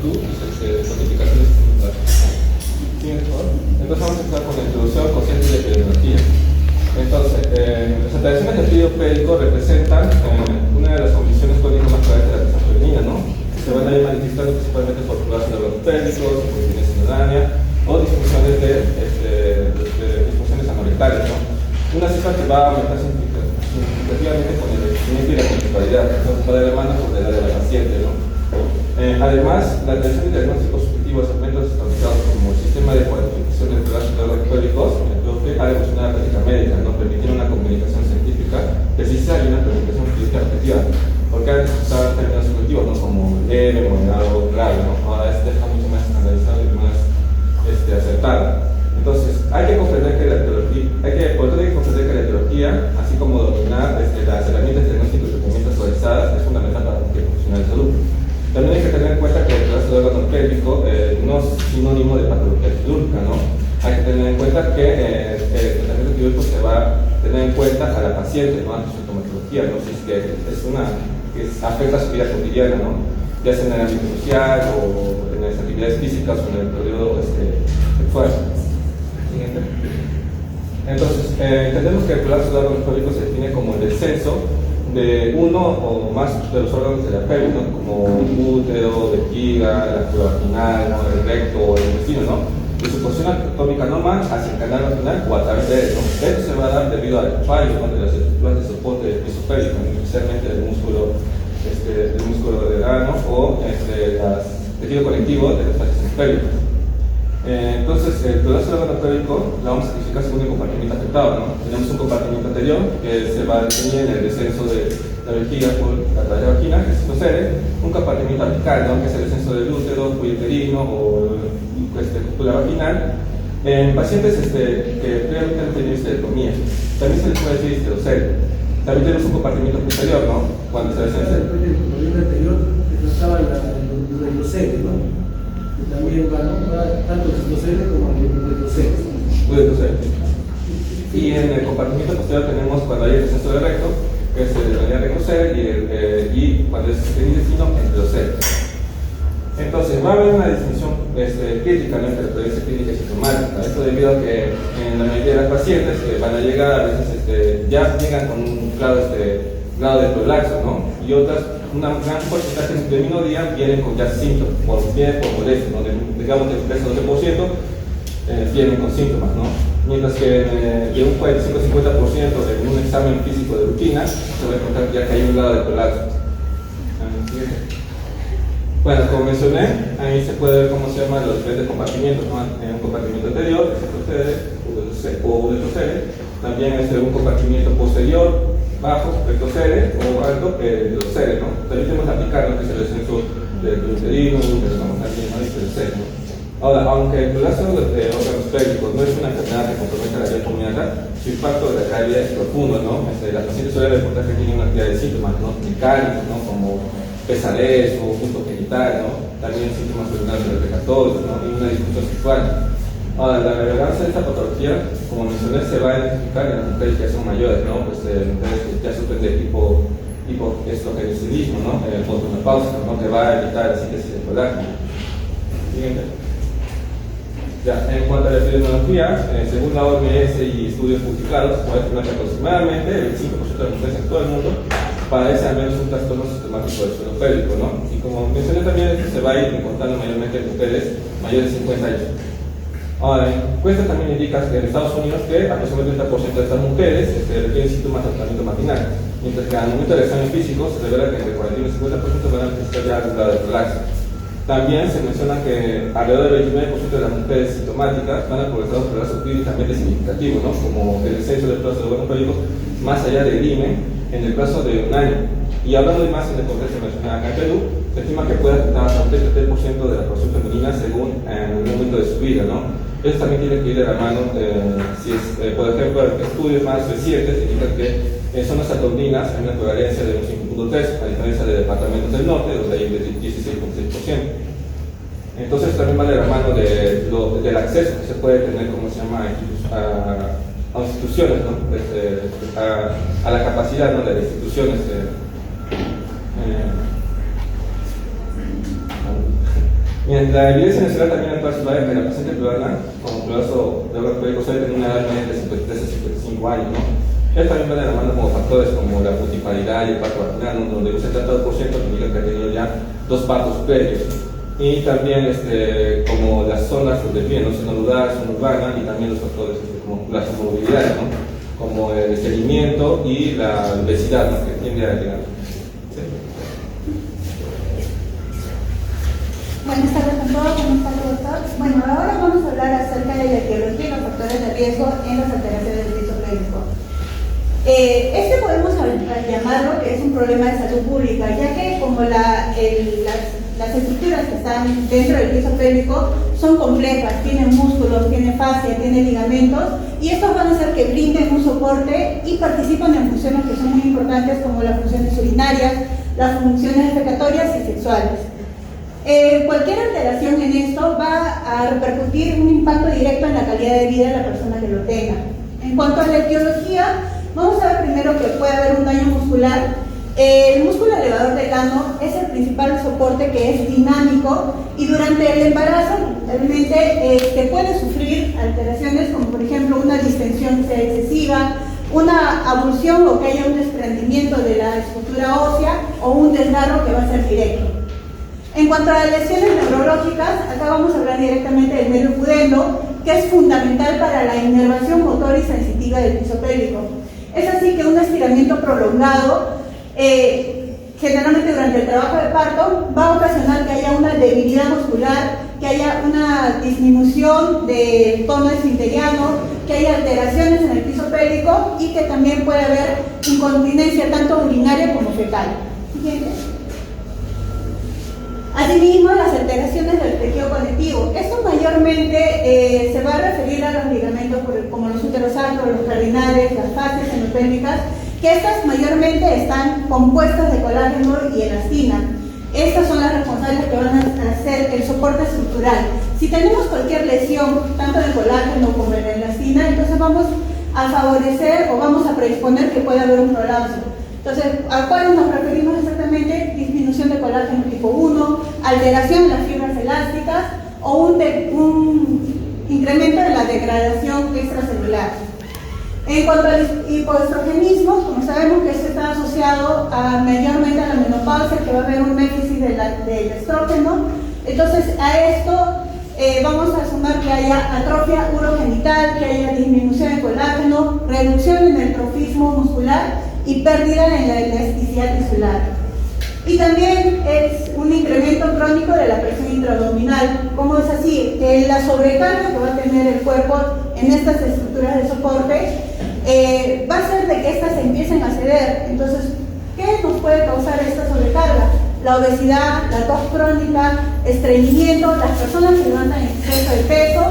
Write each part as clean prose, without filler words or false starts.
tú y notificaciones secundarias. Entonces vamos a empezar con la introducción, conceptos de epidemiología. Entonces, las alteraciones del tejido pélvico representan una de las condiciones crónicas más graves de la lactancia femenina, ¿no? Se van a ir manifestando principalmente por problemas en órganos pélvicos, incontinencia urinarias o disfunciones disfunciones anorrectales, ¿no? Una cifra que va a aumentar significativamente con el crecimiento y la conflictualidad, entonces va de la mano con la edad de la paciente, ¿no? Además, la atención y diagnóstico subjetivo de segmentos establecidos como el sistema de cuantificación de órganos pélvicos que ha demostrado la práctica médica, ¿no? Permitiendo una comunicación científica precisa y una comunicación clínica objetiva, porque antes usaban términos subjetivos, ¿no? Como leve, moderado, grave, ¿no? Ahora está mucho más estandarizado y más acertado. Entonces, hay que comprender que la etiología, así como dominar las herramientas diagnósticas y tratamientos actualizadas, es fundamental para cualquier profesional de salud. También hay que tener en cuenta que el trazo de órgano pélvico no es sinónimo de patología quirúrgica, ¿no? Hay que tener en cuenta que el tratamiento quirúrgico se va a tener en cuenta a la paciente, ¿no? A su sintomatología, ¿no? Si es que afecta a su vida cotidiana, ¿no? Ya sea en el ámbito social o en las actividades físicas o en el periodo sexual. Siguiente. Entonces, entendemos que el colapso de órganos pélvicos se define como el descenso de uno o más de los órganos de la pelvis, ¿no? Como útero, vejiga, la cueva vaginal, ¿no? El recto o el intestino, ¿no? De su posición anatómica normal hacia el canal vaginal o a través de él, ¿no? Esto se va a dar debido al fallo, ¿no? De las estructuras de soporte del piso pélvico, especialmente del músculo del ano o el tejido conectivo de las fascias pélvicas. Entonces, el colapso del órgano pélvico la vamos a clasificar según el compartimiento afectado, ¿no? Tenemos un compartimiento anterior que se va a definir en el descenso de la vejiga por la través de la vagina, que se procede, un compartimiento apical, ¿no? Que es el descenso del útero, cuello uterino o cúpula vaginal, en pacientes que previamente han tenido histerectomía. También se les puede decir histerocele. También tenemos un compartimiento posterior, ¿no? Cuando se descensa. El compartimiento anterior que trataba el hidrocele, ¿no? También va tanto el citocele como el retrocele. Y en el compartimiento posterior tenemos cuando hay el descenso del recto, que es el rectocele, y cuando es el intestino, el endocele. Entonces, va a haber una distinción crítica, ¿no? Entre la experiencia clínica y sintomática. Esto debido a que en la mayoría de las pacientes que van a llegar, a veces ya llegan con un grado de prolaxo, ¿no? Y otras, una gran porcentaje de minoría vienen con ya síntomas, por molestia, ¿no? Digamos del 13 o 12% vienen con síntomas, ¿no? Mientras que de un 45-50% en un examen físico de rutina se va a encontrar ya que hay un grado de prolaxo. Bueno, como mencioné, ahí se puede ver cómo se llaman los diferentes compartimientos, ¿no? En un compartimiento anterior, que se procede, o retrocede, también un compartimiento posterior, bajo, retrocede, o alto, retrocede, ¿no? También tenemos apical, ¿no? Que es el descenso del uterino, del mamotardino, ¿no? Y del seno. Ahora, aunque el colapso de órganos pélvicos no es una enfermedad que compromete la vida comunitaria, su impacto de la calidad es profundo, ¿no? La paciente suele reportar que tiene una cantidad de síntomas, ¿no? Mecánicos, ¿no? Como pesadez o punto genital, ¿no? También síntomas urinarios respiratorios, ¿no? Y una disfunción sexual. Ahora, la relevancia de esta patología, como mencioné, se va a identificar en las mujeres que ya son mayores, ¿no? Pues mujeres que ya sufren de hipoestrogenicidismo, ¿no? Postmenopáusico, ¿no? Que va a evitar la síntesis de colágeno. Siguiente. Ya, en cuanto a la epidemiología, según la OMS y estudios publicados, puede estimar que aproximadamente el 25% de las mujeres en todo el mundo padece al menos un trastorno sistemático del suelo pélvico, ¿no? Y como mencioné también, esto se va a ir encontrando mayormente en mujeres mayores de 50 años. Ahora, la encuesta también indica que en Estados Unidos que aproximadamente el 30% de estas mujeres requieren síntomas de tratamiento matinal, mientras que al momento del examen físico se revela que entre 40 y 50% van a necesitar ya un grado de prolaxo. También se menciona que alrededor del 29% de las mujeres sintomáticas van a progresar un prolaxo clínicamente significativo, ¿no? Como el descenso del plazo de órganos pélvicos más allá del IME en el plazo de un año. Y hablando de más en el contexto nacional acá en Perú, se estima que puede afectar hasta un 33% de la población femenina según el momento de su vida, ¿no? Eso también tiene que ir de la mano, por ejemplo, estudios más recientes indican que en zonas saturndinas hay una prevalencia de un 5.3, a diferencia de departamentos del norte, donde hay un 16.6%. Entonces también va de la mano del acceso que se puede tener, como se llama, a instituciones, ¿no? A la capacidad, ¿no? De las instituciones. Bien, la evidencia nacional también actual subraya que la paciente peruana, como colapso de órgano pélvico, suele tener una edad media de 53 a 55 años, ¿no? Él también va de la mano como factores como la multiparidad y el parto vaginal, ¿no? Donde un 72% indica que ha tenido ya 2 partos previos. Y también como las zonas de pie, ¿no? Zona rural, zona urbana, y también los factores como la comorbilidad, ¿no? Como el seguimiento y la obesidad, ¿no? Que tiende a llegar. ¿Sí? Buenas tardes a todos, ¿cómo está, doctor? Bueno, ahora vamos a hablar acerca de la etiología y los factores de riesgo en las alteraciones del piso pélvico. Podemos llamarlo que es un problema de salud pública, ya que como las estructuras que están dentro del piso pélvico son complejas, tienen músculos, tienen fascia, tienen ligamentos, y estos van a hacer que brinden un soporte y participan en funciones que son muy importantes como las funciones urinarias, las funciones defecatorias y sexuales. Cualquier alteración en esto va a repercutir un impacto directo en la calidad de vida de la persona que lo tenga. En cuanto a la etiología, vamos a ver primero que puede haber un daño muscular. El músculo elevador del ano es el principal soporte que es dinámico y durante el embarazo realmente puede sufrir alteraciones como por ejemplo una distensión que sea excesiva, una abulsión o que haya un desprendimiento de la estructura ósea o un desgarro que va a ser directo. En cuanto a las lesiones neurológicas, acá vamos a hablar directamente del nervio pudendo, que es fundamental para la inervación motor y sensitiva del piso pélvico. Es así que un estiramiento prolongado, generalmente durante el trabajo de parto, va a ocasionar que haya una debilidad muscular, que haya una disminución del tono esfinteriano, que haya alteraciones en el piso pélvico y que también puede haber incontinencia tanto urinaria como fecal. ¿Siguiente? Asimismo, las alteraciones del tejido conectivo. Esto mayormente se va a referir a los ligamentos como los úteros sacros, los cardinales, las fascias endopélvicas, que estas mayormente están compuestas de colágeno y elastina. Estas son las responsables que van a hacer el soporte estructural. Si tenemos cualquier lesión, tanto de colágeno como de elastina, entonces vamos a favorecer o vamos a predisponer que pueda haber un prolapso. Entonces, ¿a cuál nos referimos exactamente? Disminución de colágeno tipo 1, alteración de las fibras elásticas o un incremento de la degradación extracelular. En cuanto al hipoestrogenismo, como sabemos que esto está asociado mayormente a la menopausia, que va a haber un déficit del estrógeno, entonces a esto vamos a sumar que haya atrofia urogenital, que haya disminución de colágeno, reducción en el trofismo muscular y pérdida en la elasticidad tisular. Y también es un incremento crónico de la presión intraabdominal. ¿Cómo es así? Que la sobrecarga que va a tener el cuerpo en estas estructuras de soporte va a hacer de que estas empiecen a ceder. Entonces, ¿qué nos puede causar esta sobrecarga? La obesidad, la tos crónica, estreñimiento, las personas que levantan exceso de peso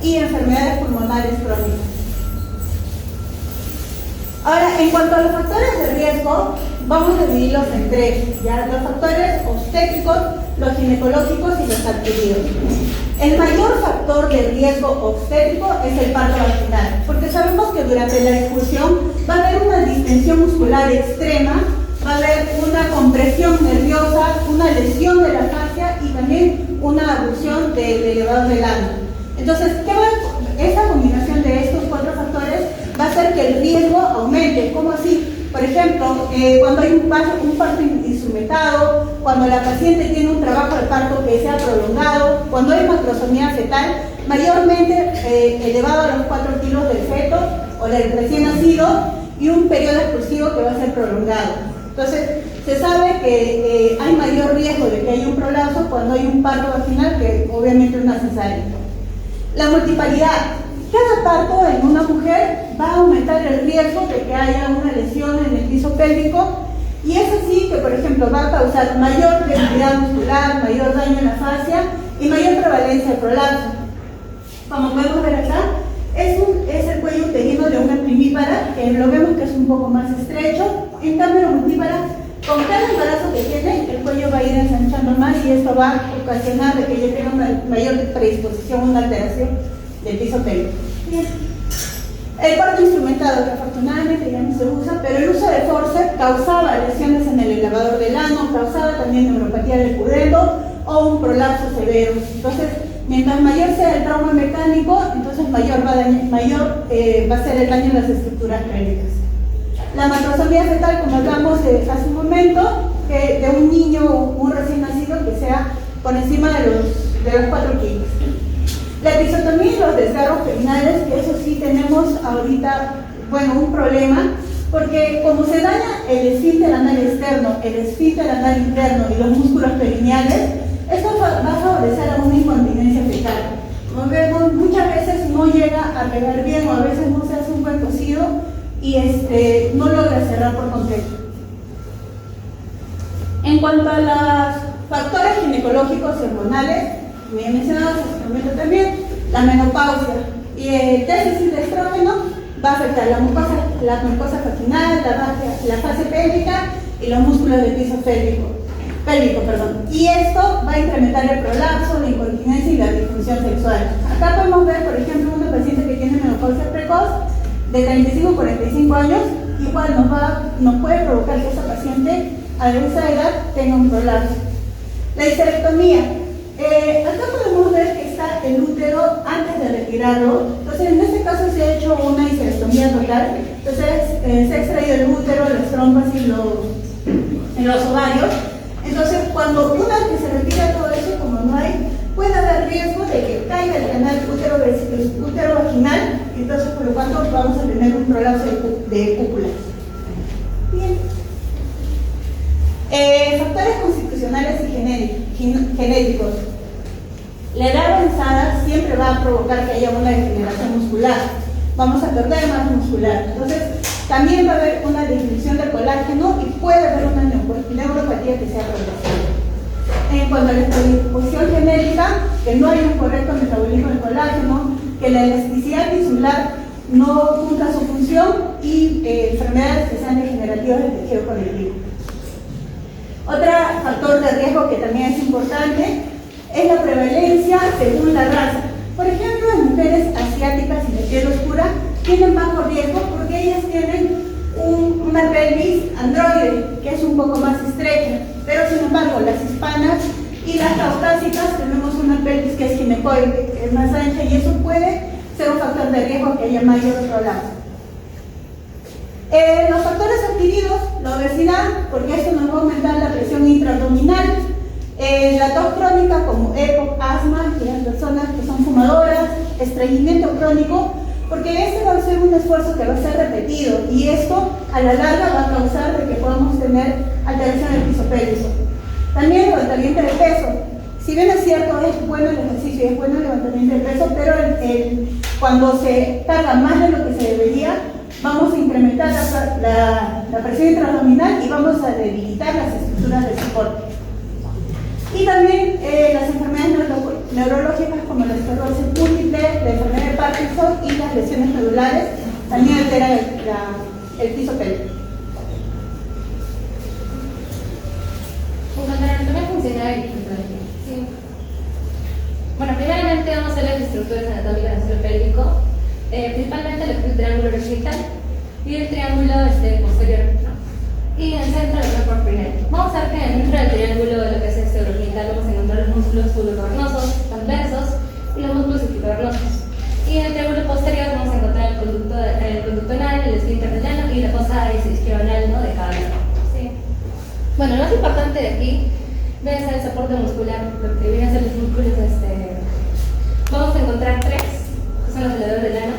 y enfermedades pulmonares crónicas. Ahora, en cuanto a los factores de riesgo, vamos a dividirlos en tres, ¿ya? Los factores obstétricos, los ginecológicos y los adquiridos. El mayor factor de riesgo obstétrico es el parto vaginal, porque sabemos que durante la expulsión va a haber una distensión muscular extrema, va a haber una compresión nerviosa, una lesión de la fascia y también una abducción del elevador del ano. Entonces, esta combinación de estos 4 factores va a hacer que el riesgo aumente. ¿Cómo así? Por ejemplo, cuando hay un parto instrumentado, cuando la paciente tiene un trabajo de parto que sea prolongado, cuando hay macrosomía fetal, mayormente elevado a los 4 kilos del feto o del recién nacido y un periodo expulsivo que va a ser prolongado. Entonces, se sabe que hay mayor riesgo de que haya un prolapso cuando hay un parto vaginal que obviamente es una cesárea. La multiparidad. Cada parto en una mujer va a aumentar el riesgo de que haya una lesión en el piso pélvico y es así que, por ejemplo, va a causar mayor debilidad muscular, mayor daño en la fascia y mayor prevalencia de prolapso. Como podemos ver acá, es el cuello uterino de una primípara, que lo vemos que es un poco más estrecho. En cambio, la multípara, con cada embarazo que tiene, el cuello va a ir ensanchando más y esto va a ocasionar de que ella tenga una mayor predisposición, una alteración del piso pélvico. Bien. El parto instrumentado, que afortunadamente ya no se usa, pero el uso de forceps causaba lesiones en el elevador del ano, causaba también neuropatía del pudendo o un prolapso severo. Entonces, mientras mayor sea el trauma mecánico, entonces mayor va a ser el daño en las estructuras clínicas. La macrosomía fetal, como hablamos hace un momento, que de un niño o un recién nacido que sea por encima de los 4 kilos. La episiotomía y los desgarros perinales, que eso sí tenemos ahorita, bueno, un problema, porque como se daña el esfínter anal externo, el esfínter anal interno y los músculos perineales, esto va a favorecer a una incontinencia fetal. Como vemos, muchas veces no llega a pegar bien o a veces no se hace un buen cosido y no logra cerrar por completo. En cuanto a los factores ginecológicos y hormonales, me he mencionado hace un momento también, la menopausia y el déficit de estrógeno va a afectar la mucosa vaginal, la fase pélvica y los músculos del piso pélvico. Y esto va a incrementar el prolapso, la incontinencia y la disfunción sexual. Acá podemos ver, por ejemplo, una paciente que tiene menopausia precoz de 35 a 45 años, igual nos puede provocar que esa paciente a esa edad tenga un prolapso. La histerectomía. Acá podemos ver que está el útero antes de retirarlo. Entonces, en este caso se ha hecho una histerectomía total. Entonces, se ha extraído el útero, las trompas y los ovarios. Entonces, cuando una vez que se retira todo eso, como no hay, puede haber riesgo de que caiga el canal útero vaginal, entonces por lo cual vamos a tener un prolapso de cúpula. Bien. Factores constitucionales y genéticos. La edad avanzada siempre va a provocar que haya una degeneración muscular. Vamos a perder masa muscular. Entonces, también va a haber una disminución del colágeno y puede haber una neuropatía que sea progresiva. En cuanto a la predisposición genética, que no hay un correcto metabolismo del colágeno, que la elasticidad tisular no cumpla su función y enfermedades que sean degenerativas del tejido conectivo. Otro factor de riesgo que también es importante es la prevalencia según la raza. Por ejemplo, en mujeres asiáticas y de piel oscura tienen bajo riesgo porque ellas tienen una pelvis androide, que es un poco más estrecha, pero sin embargo las hispanas y las caucásicas tenemos una pelvis que es ginecoide, que es más ancha, y eso puede ser un factor de riesgo que haya mayor prolapso. Los factores adquiridos, la obesidad, porque eso nos va a aumentar la presión intraabdominal, la tos crónica como EPOC, asma, y las personas que son fumadoras, estreñimiento crónico, porque este va a ser un esfuerzo que va a ser repetido y esto a la larga va a causar de que podamos tener alteración del piso pélvico. También el levantamiento de peso. Si bien es cierto, es bueno el ejercicio y es bueno el levantamiento de peso, pero cuando se carga más de lo que se debería, vamos a incrementar la presión intraabdominal y vamos a debilitar las estructuras de soporte. Y también las enfermedades neurológicas como la esclerosis múltiple, la enfermedad de Parkinson y las lesiones medulares también alteran el piso pélvico. En cuanto a la anatomía funcional y fisiológica, sí. Bueno, primeramente vamos a ver las estructuras anatómicas del suelo pélvico, principalmente el triángulo rectal y el triángulo posterior, ¿no? Y en el centro del cuerpo perineo. Vamos a ver que dentro del triángulo de lo que es urogenital vamos a encontrar los músculos subocavernosos, transversos y los músculos epiccavernosos. Y en el triángulo posterior vamos a encontrar el conducto anal, el esfínter del ano y la fosa isquioanal, ¿no?, de cada lado. ¿Sí? Bueno, lo más importante de aquí debe ser el soporte muscular, lo que vienen a ser los músculos. Vamos a encontrar tres, que son los alrededor del ano.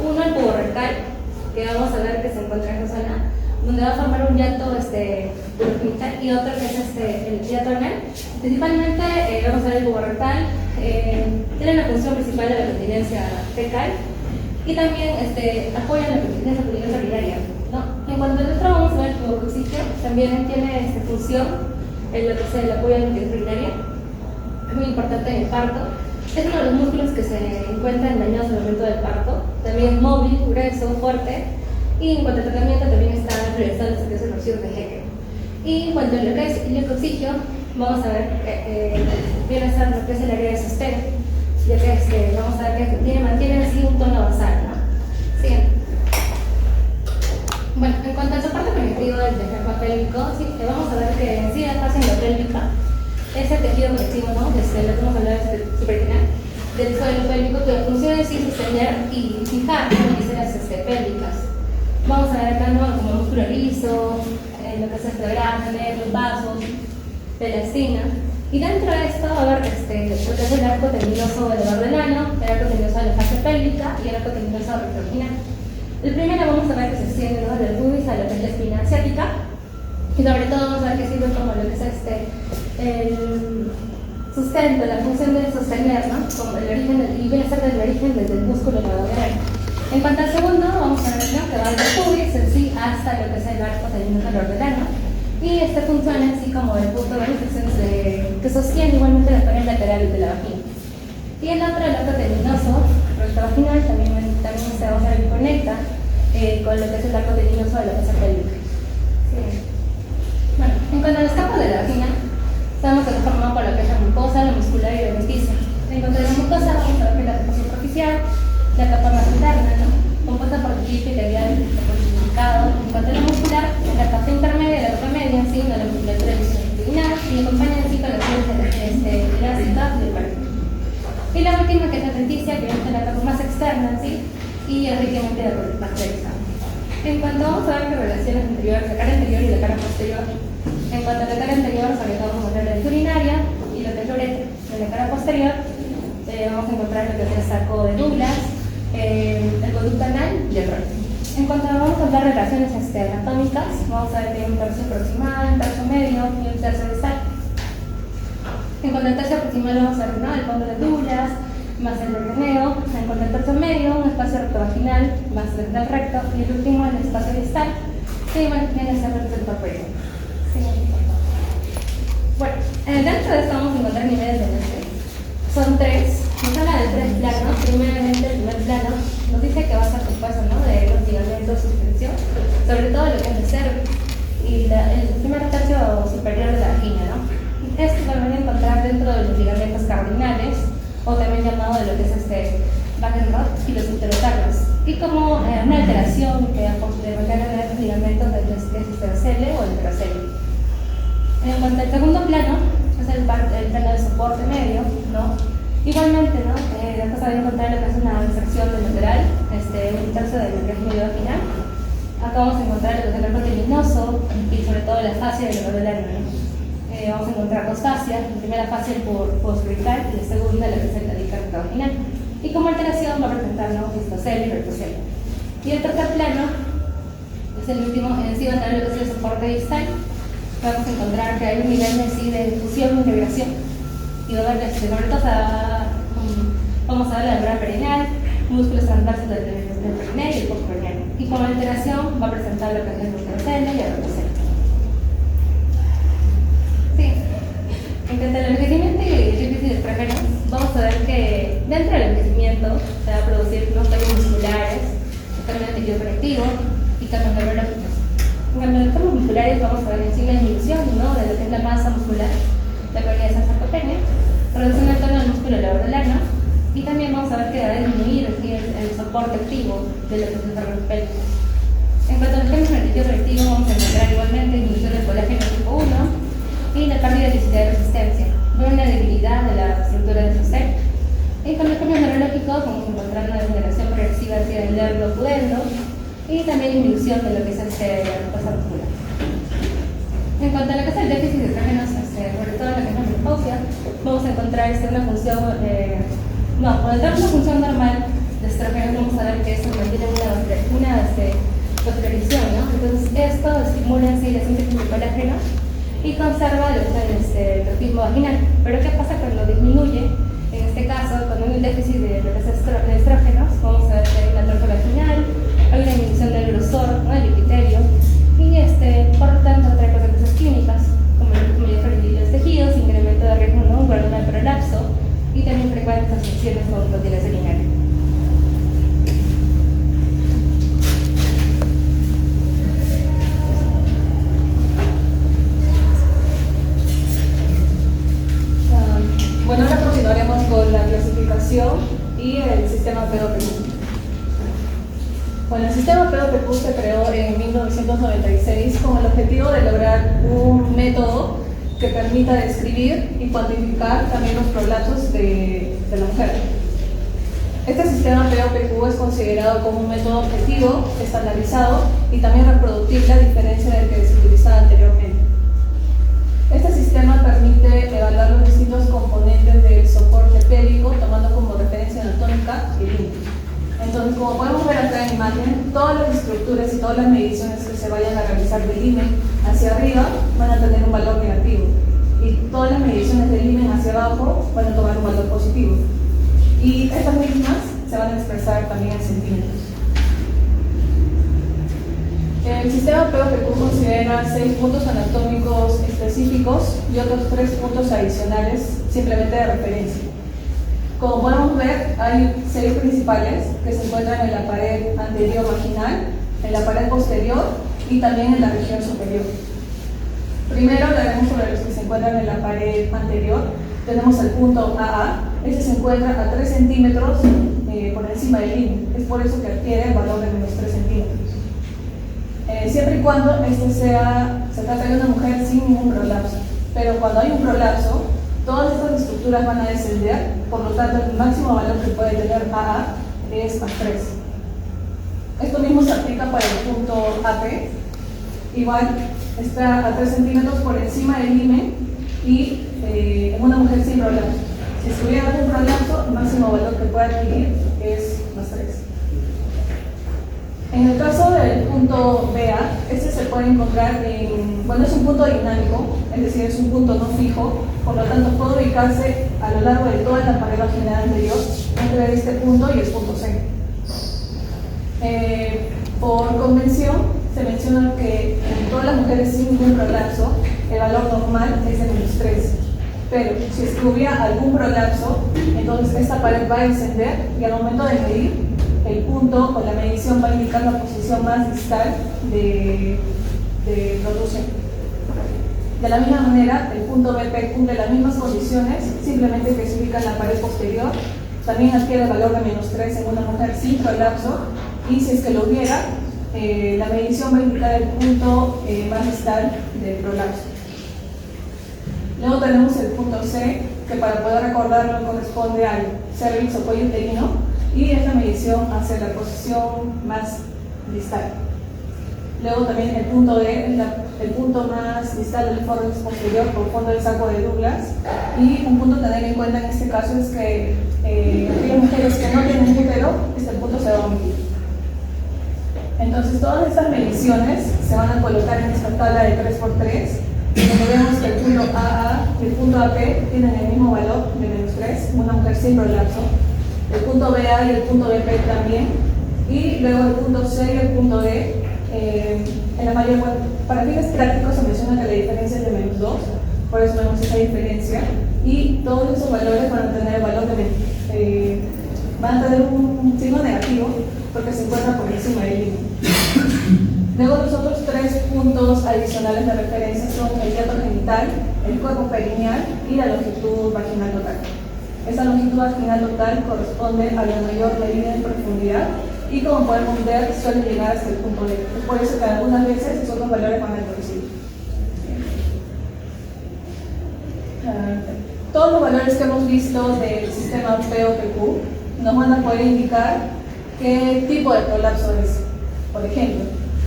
Uno, el pubo rectal, que vamos a ver que se encuentra en esa zona, donde va a formar un hiato urogenital, y otro que es el hiato anal. Principalmente vamos a ver el pubo rectal, tiene la función principal de la continencia fecal y también apoya la continencia urinaria, ¿no? En cuanto al otro vamos a ver el pubo coccígeo, también tiene función en lo que es el apoyo a la continencia urinaria, es muy importante en el parto. Es uno de los músculos que se encuentran dañados en el momento del parto, también es móvil, grueso, fuerte. Y en cuanto al tratamiento también está realizando las secreciones de Hecke. Y en cuanto a lo que es el coccígeo, vamos a ver que viene a ser lo que es el área de sostén, ya que vamos a ver que mantiene así un tono basal, ¿no? Siguiente. Bueno, en cuanto al soporte primitivo del cuerpo pélvico, sí, vamos a ver que en sí la fase endopélvica ese tejido conectivo, ¿no? Desde lo que hemos hablado superficial del suelo pélvico, que funciona es sostener y fijar las vísceras pélvicas. Vamos a ver acá, ¿no? Como el músculo liso, lo que es el grande, los vasos de la esquina. Y dentro de esto va a haber lo que es el arco tendinoso elevador del ano, el arco tendinoso de la fascia pélvica y el arco tendinoso retrovaginal. El primero vamos a ver que se extiende, ¿no?, del pubis a lo que es la espina asiática, y sobre todo vamos a ver que sirve como lo que es el sustento, la función de sostener, ¿no?, como el origen, y viene a ser del origen desde el músculo elevador del ano. En cuanto al segundo, vamos a ver, ¿no?, que va desde el pubis en sí hasta lo que es el arco tendinoso elevador del ano. Y este funciona así como el punto de inflexión que sostiene igualmente la pared lateral de la vagina. Y el otro, el arco tendinoso retrovaginal, también se vamos a ver que conecta con lo que es el arco tendinoso de la fascia pélvica. Sí. Bueno, en cuanto a las capas de la vagina, estamos formado por lo que es la mucosa, la muscular y la adventicia. En cuanto a la mucosa, vamos a ver que la capa superficial, la capa más interna, ¿no?, compuesta por lipido, labial, solidificado. En cuanto a la muscular, la capa intermedia y la capa media, ¿sí?, la musculatura longitudinal, y acompañan así con las fibras elásticas del cuerpo. Y la última, que es la adventicia, que es la capa más externa, ¿sí?, y es ricamente vascularizada. En cuanto vamos a ver las relaciones anteriores, la cara anterior y la cara posterior, en cuanto a la cara anterior, sobre todo vamos a ver la urinaria y lo que es la uretra. En la cara posterior, vamos a encontrar lo que es el saco de Douglas, el conducto anal y el recto. En cuanto vamos a hablar de relaciones anatómicas, vamos a ver que hay un tercio proximal, un tercio medio y un tercio distal. En cuanto al tercio proximal, vamos a ver, ¿no?, el fondo de Douglas más el peritoneum. En cuanto al tercio medio, un espacio rectovaginal más el del recto, y el último, el espacio distal, que viene a ser el porpero. Bueno, dentro de esto vamos a encontrar niveles de energía. Son tres. Nos habla de tres planos. Primeramente, el primer plano nos dice que va a ser compuesto, ¿no?, de los ligamentos de suspensión, sobre todo lo que es el cervix y el primer tercio superior de la vagina, ¿no? Esto lo van a encontrar dentro de los ligamentos cardinales, o también llamado de lo que es Wachenroth y los uterocardios. Y como una alteración que van a tener los ligamentos del esterocele o el enterocele. En cuanto al segundo plano, es el plano de soporte medio, ¿no? Igualmente, ¿no?, después van a encontrar lo que es una inserción del lateral, un tercio del medio vaginal. Acá vamos a encontrar lo que es el arco tendinoso y sobre todo la fascia del elevador del ano. Vamos a encontrar dos fascias, la primera fascia posturbital y la segunda la que es el dique rectovaginal. Y como alteración va a presentar, ¿no?, histocele y rectocele. Y el tercer plano es el último, en sí va a tener lo que es el soporte distal. Vamos a encontrar que hay un nivel de fusión e integración. Y va a haber vamos a ver la membrana perineal, músculos transversos del periné y el postperineal. Y como alteración va a presentar lo que es el esterocele y el rectocele. Sí. En cuanto al envejecimiento y el déficit de estrógenos, vamos a ver que dentro del envejecimiento se va a producir unos cambios musculares, cambios de tejido conectivo y cambios neurológicos. En cuanto a los cambios musculares, vamos a ver en sí la disminución, ¿no?, de lo que es la masa muscular, la colonia de sarcopenia, reducción en torno al músculo elevador del ano, y también vamos a ver que va a disminuir el soporte activo de lo que es el órgano pélvico. En cuanto a los cambios en el tejido conectivo, vamos a encontrar igualmente disminución del colágeno tipo 1 y la pérdida de electricidad de resistencia, una debilidad de la estructura del sostén. Y con los cambios neurológicos vamos a encontrar una degeneración progresiva hacia el nervio pudendo y también disminución de lo que es la masa muscular. En cuanto a lo que es el déficit de estrógenos, sobre todo en lo que es la menopausia, vamos a encontrar una función, por entrar una función normal de estrógenos, vamos a ver que esto mantiene una vascularización, ¿no? Entonces esto estimula en sí la síntesis de colágeno y conserva lo que es el tropismo vaginal. Pero ¿qué pasa cuando disminuye? En este caso, cuando hay un déficit de lo que es estrógenos, vamos a ver que hay una atrofia vaginal, hay una disminución del grosor, ¿no?, del epitelio, y por lo tanto trae consecuencias clínicas como mayor fragilidad de los tejidos, incremento de riesgo, ¿no?, un guardón de prolapso y también frecuentes asociaciones con incontinencia urinaria. Bueno, ahora continuaremos con la clasificación y el sistema POPQ. Bueno, el sistema POPQ se creó en 1996 con el objetivo de lograr un método que permita describir y cuantificar también los prolapsos de la mujer. Este sistema POPQ es considerado como un método objetivo, estandarizado y también reproductible, a diferencia del que se utilizaba anteriormente. Este sistema permite evaluar los distintos componentes del soporte pélvico, tomando como referencia anatómica el INE. Entonces, como podemos ver acá en la imagen, todas las estructuras y todas las mediciones que se vayan a realizar del INE hacia arriba van a tener un valor negativo, y todas las mediciones del INE hacia abajo van a tomar un valor positivo. Y estas mismas se van a expresar también en centímetros. El sistema POPQ considera 6 puntos anatómicos específicos y otros 3 puntos adicionales simplemente de referencia. Como podemos ver, hay 6 principales que se encuentran en la pared anterior vaginal, en la pared posterior y también en la región superior. Primero hablaremos sobre los que se encuentran en la pared anterior. Tenemos el punto AA. Este se encuentra a 3 centímetros por encima del INE. Es por eso que adquiere el valor de menos 3 centímetros. Siempre y cuando se trata de una mujer sin ningún prolapso. Pero cuando hay un prolapso, todas estas estructuras van a descender, por lo tanto el máximo valor que puede tener AA es más 3. Esto mismo se aplica para el punto AP. Igual está a 3 centímetros por encima del INE y en una mujer sin prolapso. Si estuviera algún prolapso, el máximo valor que puede adquirir es más 3. En el caso del punto BA, este se puede encontrar es un punto dinámico, es decir, es un punto no fijo, por lo tanto puede ubicarse a lo largo de toda la pared vaginal anterior entre este punto y el punto C. Por convención, se menciona que en todas las mujeres sin ningún prolapso, el valor normal es de menos 3. Pero si es que hubiera algún prolapso, entonces esta pared va a descender y al momento de medir, el punto o la medición va a indicar la posición más distal de producción. De la misma manera, el punto BP cumple las mismas condiciones, simplemente que se ubica en la pared posterior. También adquiere el valor de menos 3 en una mujer sin prolapso, y si es que lo hubiera, la medición va a indicar el punto más distal del prolapso. Luego tenemos el punto C, que para poder recordarlo corresponde al cervix o cuello uterino, y es la medición hacia la posición más distal. Luego también el punto D es el punto más distal del fornix posterior por fondo del saco de Douglas. Y un punto a tener en cuenta en este caso es que aquellas mujeres que no tienen útero, este punto se va a omitir. Entonces todas estas mediciones se van a colocar en esta tabla de 3×3, donde vemos que el punto AA y el punto AP tienen el mismo valor de menos 3, una mujer sin prolapso. El punto BA y el punto BP también, y luego el punto C y el punto D. Para fines prácticos se menciona que la diferencia es de menos 2, por eso vemos esa diferencia, y todos esos valores van a tener el valor de van a tener un signo negativo porque se encuentra por encima del INE. Luego los otros 3 puntos adicionales de referencia son el hiato genital, el cuerpo perineal y la longitud vaginal total. Esta longitud vaginal total corresponde a la mayor medida en profundidad y, como podemos ver, suele llegar hasta el punto D. Es por eso que algunas veces esos dos valores van a coincidir. Todos los valores que hemos visto del sistema POPQ nos van a poder indicar qué tipo de prolapso es. Por ejemplo,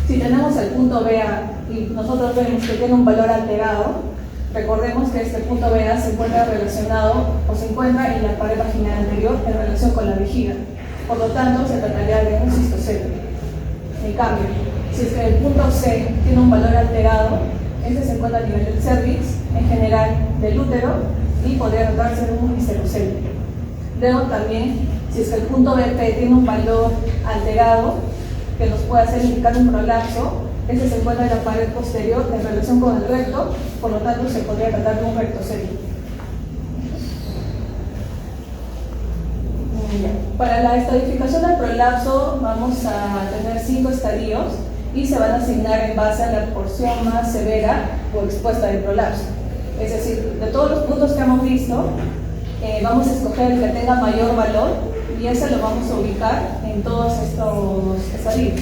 si tenemos el punto BA y nosotros vemos que tiene un valor alterado, recordemos que este punto BA se encuentra relacionado o se encuentra en la pared vaginal anterior en relación con la vejiga. Por lo tanto, se trataría de un cistocele. En cambio, si es que el punto C tiene un valor alterado, este se encuentra a nivel del cervix, en general del útero, y podría tratarse de un histerocele. Luego también, si es que el punto BP tiene un valor alterado, que nos puede hacer indicar un prolapso, este se encuentra en la pared posterior en relación con el recto, por lo tanto se podría tratar de un rectocele. Para la estadificación del prolapso vamos a tener 5 estadios y se van a asignar en base a la porción más severa o expuesta del prolapso. Es decir, de todos los puntos que hemos visto, vamos a escoger el que tenga mayor valor y ese lo vamos a ubicar en todos estos estadios.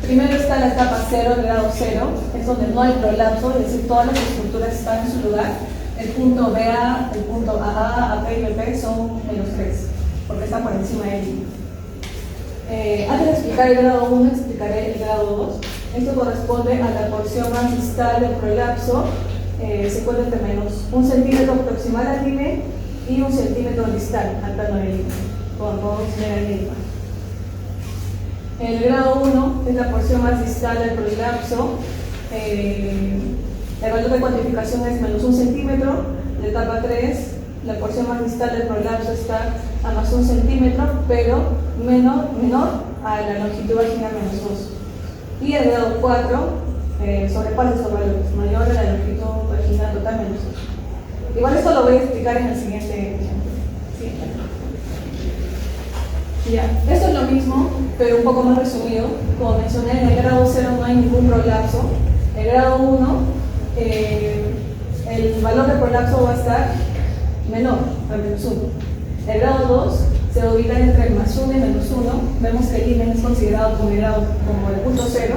Primero está la etapa 0, el grado 0, es donde no hay prolapso, es decir, todas las estructuras están en su lugar. El punto BA, el punto AA, AP y BP son -3, porque están por encima del límite. Antes de explicar el grado 1, explicaré el grado 2. Esto corresponde a la porción más distal del prolapso, se encuentra entre -1 centímetro proximal al límite y 1 centímetro distal al plano del límite, como podemos ver en el mapa. El grado 1 es la porción más distal del prolapso. El valor de cuantificación es -1 centímetro. La etapa 3, la porción más distal del prolapso está a +1 centímetro, pero menor a la longitud vaginal -2. Y el grado 4 sobrepasa esos valores, mayor a la longitud vaginal total -2. Igual esto lo voy a explicar en el siguiente ejemplo. Sí. Ya, esto es lo mismo, pero un poco más resumido. Como mencioné, en el grado 0 no hay ningún prolapso. En el grado 1, el valor de prolapso va a estar menor a -1. El grado 2 se va a ubicar entre +1 y -1. Vemos que el límite es considerado como el punto 0.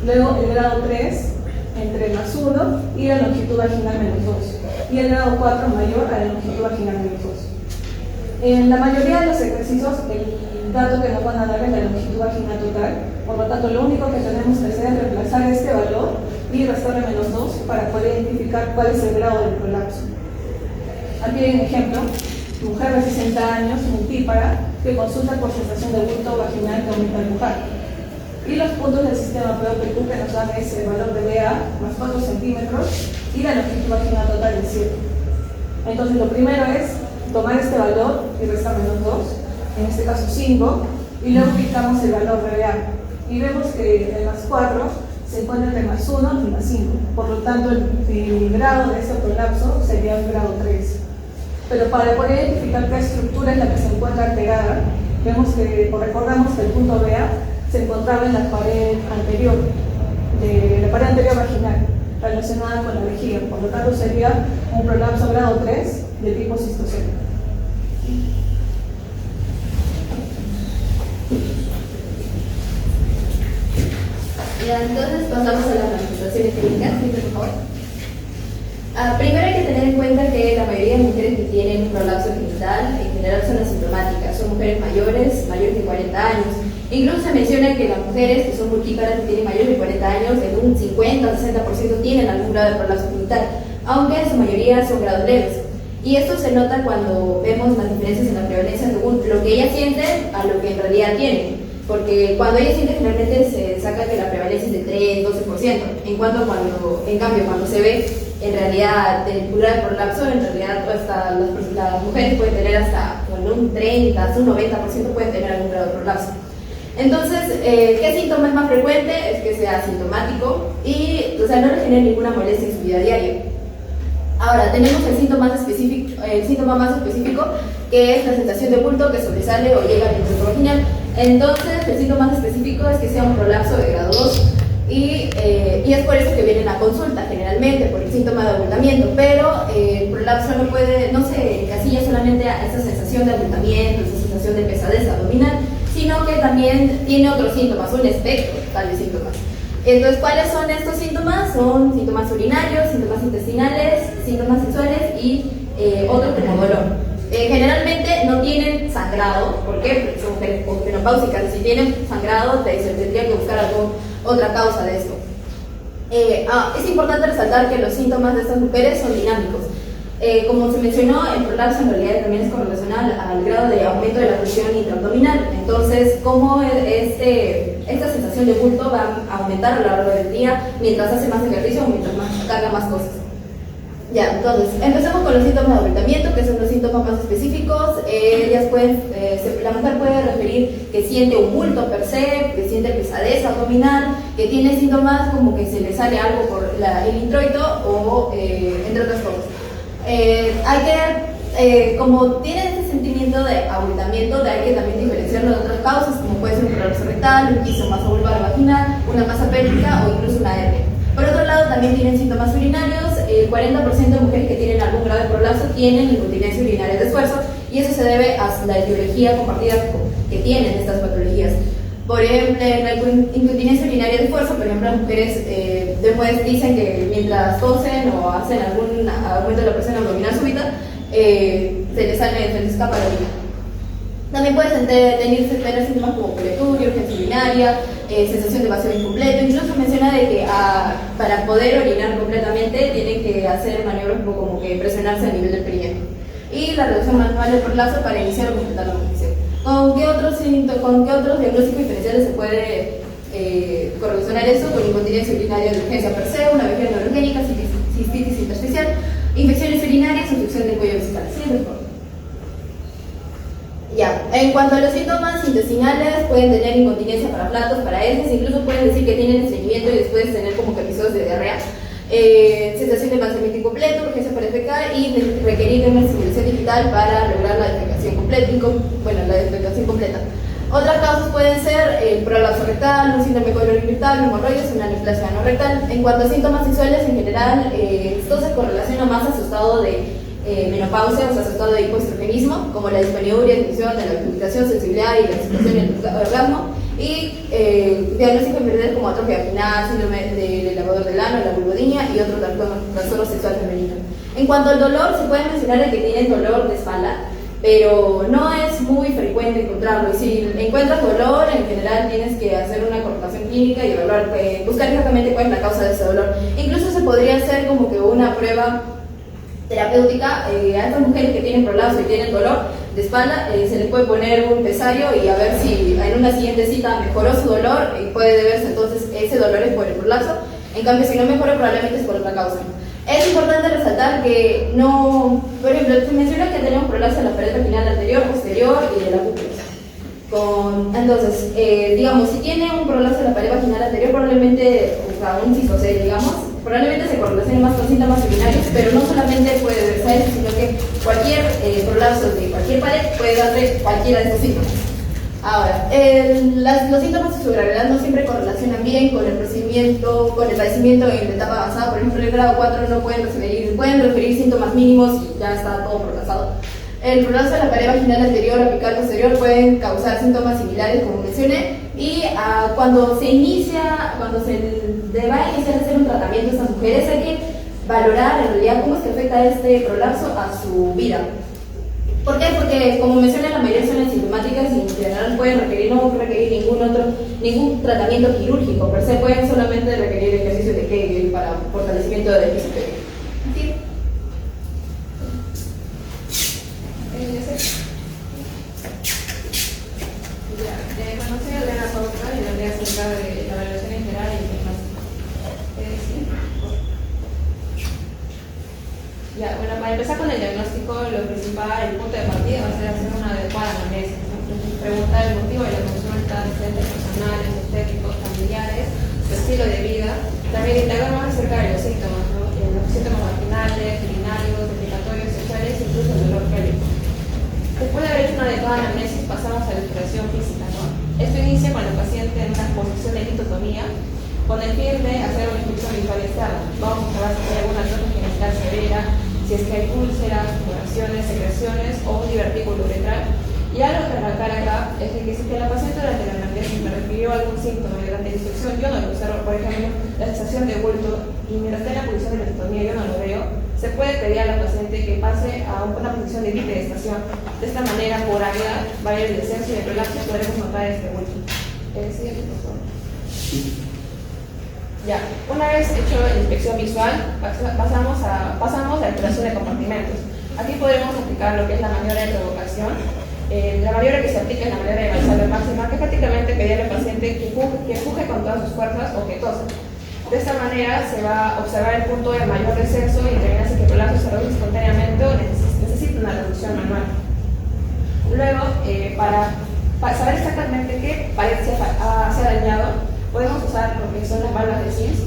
Luego el grado 3 entre +1 y la longitud vaginal -2. Y el grado 4 mayor a la longitud vaginal -2. En la mayoría de los ejercicios, el dato que nos van a dar es la longitud vaginal total. Por lo tanto, lo único que tenemos que hacer es reemplazar este valor y restarle -2 para poder identificar cuál es el grado del prolapso. Aquí hay un ejemplo. Mujer de 60 años, multípara, que consulta por sensación de bulto vaginal que aumenta al pujar. Y los puntos del sistema POPQ que nos dan es el valor de BA más 4 centímetros y la longitud vaginal total de 7. Entonces, lo primero es tomar este valor y restar -2, en este caso 5, y luego ubicamos el valor de BA. Y vemos que el +4 se encuentra entre +1 y +5. Por lo tanto, el grado de este prolapso sería un grado 3. Pero para poder identificar qué estructura es la que se encuentra alterada, vemos que, o recordamos que el punto BA se encontraba en la pared anterior, vaginal, relacionada con la vejiga. Por lo tanto, sería un prolapso grado 3 de tipo cistocélico. Ya, entonces pasamos a las manifestaciones clínicas, por favor. Primero hay que tener en cuenta que la mayoría de mujeres que tienen un prolapso genital en general son asintomáticas, son mujeres mayores de 40 años. Incluso se menciona que las mujeres que son multíparas que tienen mayores de 40 años, en un 50-60% tienen algún grado de prolapso genital, aunque en su mayoría son grados leves. Y esto se nota cuando vemos las diferencias en la prevalencia según lo que ellas sienten a lo que en realidad tienen. Porque cuando ellas sienten, generalmente se saca que la prevalencia es de 3-12%. En cambio, cuando se ve en realidad el plural prolapso, en realidad hasta las mujeres pueden tener hasta un 30, hasta un 90% pueden tener algún grado de prolapso. Entonces, ¿qué síntoma es más frecuente? Es que sea asintomático y no le genere ninguna molestia en su vida diaria. Ahora, tenemos el síntoma más específico, que es la sensación de bulto que sobresale o llega al intestino vaginal. Entonces, el síntoma más específico es que sea un prolapso de grado 2 y es por eso que vienen a consulta generalmente, por el síntoma de abultamiento, pero el prolapso no se encasilla solamente a esa sensación de abultamiento, esa sensación de pesadez abdominal, sino que también tiene otros síntomas, un espectro tal de síntomas. Entonces, ¿cuáles son estos síntomas? Son síntomas urinarios, síntomas intestinales, síntomas sexuales y otros como dolor. Generalmente no tienen sangrado, ¿por qué? Porque son mujeres menopáusicas. Si tienen sangrado, se tendría que buscar otra causa de esto. Es importante resaltar que los síntomas de estas mujeres son dinámicos. Como se mencionó, el prolapso en realidad también es correlacional al grado de aumento de la presión intraabdominal. Entonces, como esta sensación de bulto va a aumentar a lo largo del día mientras hace más ejercicio o mientras carga más cosas. Ya, entonces, empezamos con los síntomas de abultamiento, que son los síntomas más específicos. La mujer puede referir que siente un bulto per se, que siente pesadez abdominal, que tiene síntomas como que se le sale algo por el introito o entre otras cosas. Como tiene ese sentimiento de abultamiento, hay que también diferenciarlo de otras causas, como puede ser un prolapso rectal, un piso masa vulvar vaginal, una masa pélvica o incluso una hernia. Por otro lado, también tienen síntomas urinarios. El 40% de mujeres que tienen algún grado de prolapso tienen incontinencia urinaria de esfuerzo, y eso se debe a la etiología compartida que tienen estas patologías. Por ejemplo, en la incontinencia urinaria de fuerza, por ejemplo, las mujeres después dicen que mientras tosen o hacen algún aumento de la presión abdominal súbita, se les escapa la orina. También pueden tener síntomas como coleturia, urgencia urinaria, sensación de vacío incompleto. Incluso menciona de que para poder orinar completamente tienen que hacer maniobras como que presionarse a nivel del periné. Y la reducción manual del prolapso para iniciar o completar la nutrición. ¿Con qué otros diagnósticos diferenciales se puede correlacionar eso? Con incontinencia urinaria de urgencia per se, una vejiga neurogénica, cistitis intersticial, infecciones urinarias, obstrucción del cuello vesical. Sí, mejor. Ya, en cuanto a los síntomas intestinales, pueden tener incontinencia para flatos, para heces, incluso pueden decir que tienen estreñimiento y después tener como que episodios de diarrea, sensación de embalsamiento incompleto, urgencia para defecar y requerir de una estimulación digital para lograr la defecación completa. Otras causas pueden ser el prolapso rectal, un síndrome colorectal, hemorroides, una neoplasia no rectal. En cuanto a síntomas sexuales, en general, esto se correlaciona más a su estado de menopausia, o sea, su estado de hipoestrogenismo, como la disparidura, disminución de la lubricación, sensibilidad y la excitación en el orgasmo, y diagnósticos de enfermedades como atrofia vaginal, síndrome del lavador del ano, la vulvodinia y otros trastornos sexual femenino. En cuanto al dolor, se puede mencionar que tienen dolor de espalda, pero no es muy frecuente encontrarlo. Y si encuentras dolor, en general tienes que hacer una correlación clínica y evaluar, buscar exactamente cuál es la causa de ese dolor. Incluso se podría hacer como que una prueba terapéutica a estas mujeres que tienen prolapso y tienen dolor de espalda, se les puede poner un pesario y a ver si en una siguiente cita mejoró su dolor y puede deberse entonces ese dolor es por el prolapso. En cambio, si no mejora, probablemente es por otra causa. Es importante resaltar que no, por ejemplo, se menciona que tenemos prolapso en la pared vaginal anterior, posterior y de la cúpula. Entonces, digamos, si tiene un prolapso en la pared vaginal anterior, probablemente, o sea, un cisocel, digamos, probablemente se correlacione más con síntomas urinarios, pero no solamente puede deberse a eso, sino que cualquier prolapso de cualquier pared puede darle cualquiera de estos síntomas. Ahora, los síntomas de su gravedad no siempre correlacionan bien con el procedimiento, con el padecimiento en la etapa avanzada. Por ejemplo, en el grado 4 no pueden referir síntomas mínimos y ya está todo prolapsado. El prolapso de la pared vaginal anterior, apical, posterior pueden causar síntomas similares, como mencioné, y cuando se va a iniciar a hacer un tratamiento a estas mujeres, hay que valorar en realidad cómo es que afecta este prolapso a su vida. ¿Por qué? Porque, como mencioné, la mayoría son asintomáticas y en general pueden no requerir ningún tratamiento quirúrgico, per se pueden solamente requerir ejercicios de Kegel para fortalecimiento del bíceps. ¿Sí? Bueno, soy Elena Sauca y hablaré acerca de la evaluación en general y diagnóstico. Ya, bueno, para empezar con el diagnóstico, lo principal, el punto de partida va a ser hacer una adecuada anamnesis, ¿no? Preguntar el motivo de la consulta, antecedentes personales, estéticos, familiares, su estilo de vida, también indagar más acerca de los síntomas, ¿no? Los síntomas vaginales, urinarios, defecatorios, sexuales, incluso el dolor pélvico. Después de haber hecho una adecuada anamnesis, pasamos a la exploración física, ¿no? Esto inicia con el paciente en una posición de litotomía, con el fin de hacer una inspección visual externa. Vamos a observar si hay alguna atrofia genital severa, si es que hay úlceras, tumoraciones, secreciones o un divertículo uretral. Y algo que recalcar acá es que si la paciente durante la anamnesis me refirió a algún síntoma y durante la inspección yo no lo observo, por ejemplo, la sensación de bulto, y mientras está en la posición de la litotomía yo no lo veo, se puede pedir a la paciente que pase a una posición de bipedestación. De esta manera, por área, va a ir el descenso y el prolapso y podremos notar este bulto. Siguiente, por favor. Ya, una vez hecho la inspección visual, pasamos a la exploración de compartimentos. Aquí podremos aplicar lo que es la maniobra de provocación. La maniobra que se aplica es la maniobra de Valsalva máxima, que es prácticamente pedirle al paciente que empuje con todas sus fuerzas o que tosa. De esta manera se va a observar el punto de mayor descenso y determinar si el prolapso se reduce espontáneamente o necesita una reducción manual. Luego, para saber exactamente qué pared se ha dañado, podemos usar lo que son las válvulas de Sims,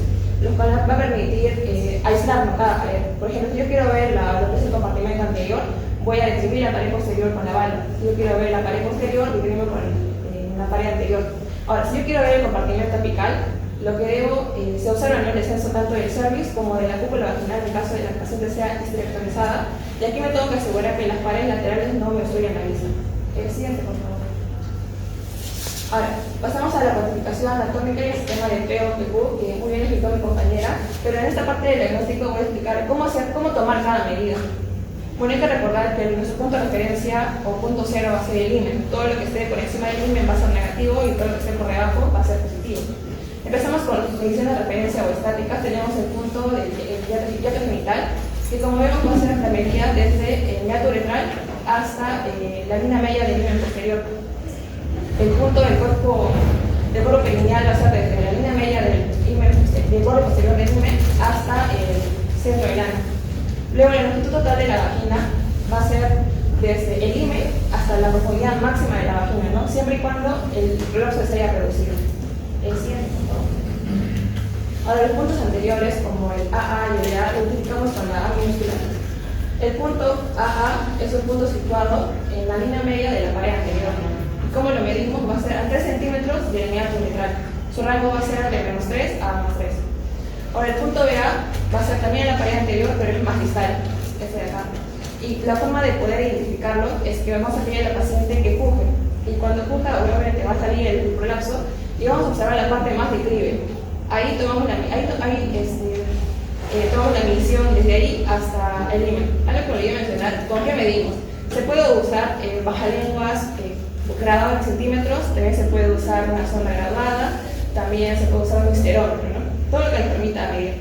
lo cual va a permitir aislar cada pared. Por ejemplo, si yo quiero ver lo que es el compartimento anterior, voy a distribuir la pared posterior con la válvula. Si yo quiero ver la pared posterior, distribuyo con la pared anterior. Ahora, si yo quiero ver el compartimento apical, lo que se observa en el descenso tanto del cervix como de la cúpula vaginal en caso de que la paciente sea histerectomizada, y aquí me tengo que asegurar que las paredes laterales no me obstruyan la vista. Siguiente, por favor. Ahora, pasamos a la cuantificación anatómica y el sistema de PO-PQ, que muy bien explicó mi compañera, pero en esta parte del diagnóstico voy a explicar cómo tomar cada medida. Bueno, hay que recordar que nuestro punto de referencia o punto cero va a ser el IMEN. Todo lo que esté por encima del IMEN va a ser negativo y todo lo que esté por debajo va a ser positivo. Empezamos con las mediciones de referencia o estáticas. Tenemos el punto del hiato genital, que como vemos va a ser la medida desde el meato uretral hasta la línea media del IMEN posterior. El punto del cuerpo perineal va a ser desde la línea media del borde posterior del IMEN hasta el centro del ano. Luego la longitud total de la vagina va a ser desde el IMEN hasta la profundidad máxima de la vagina, ¿no? Siempre y cuando el prolapso se haya reducido. El siguiente, por favor. Ahora, los puntos anteriores, como el AA y el EA, lo identificamos con la A minúscula. El punto AA es un punto situado en la línea media de la pared anterior. ¿Cómo lo medimos? Va a ser a 3 centímetros del meato uretral. Su rango va a ser de -3 a +3. Ahora, el punto BA va a ser también en la pared anterior, pero es más distal, este de acá. Y la forma de poder identificarlo es que vamos a pedir a la paciente que puje. Y cuando puja, obviamente va a salir el prolapso y vamos a observar la parte más declive. Ahí tomamos la medición desde ahí hasta el IMEN. Algo que olvidé mencionar, ¿con qué medimos? Se puede usar bajalenguas gradado en centímetros, también se puede usar una sonda graduada, también se puede usar un histerómetro, ¿no? Todo lo que nos permita medir.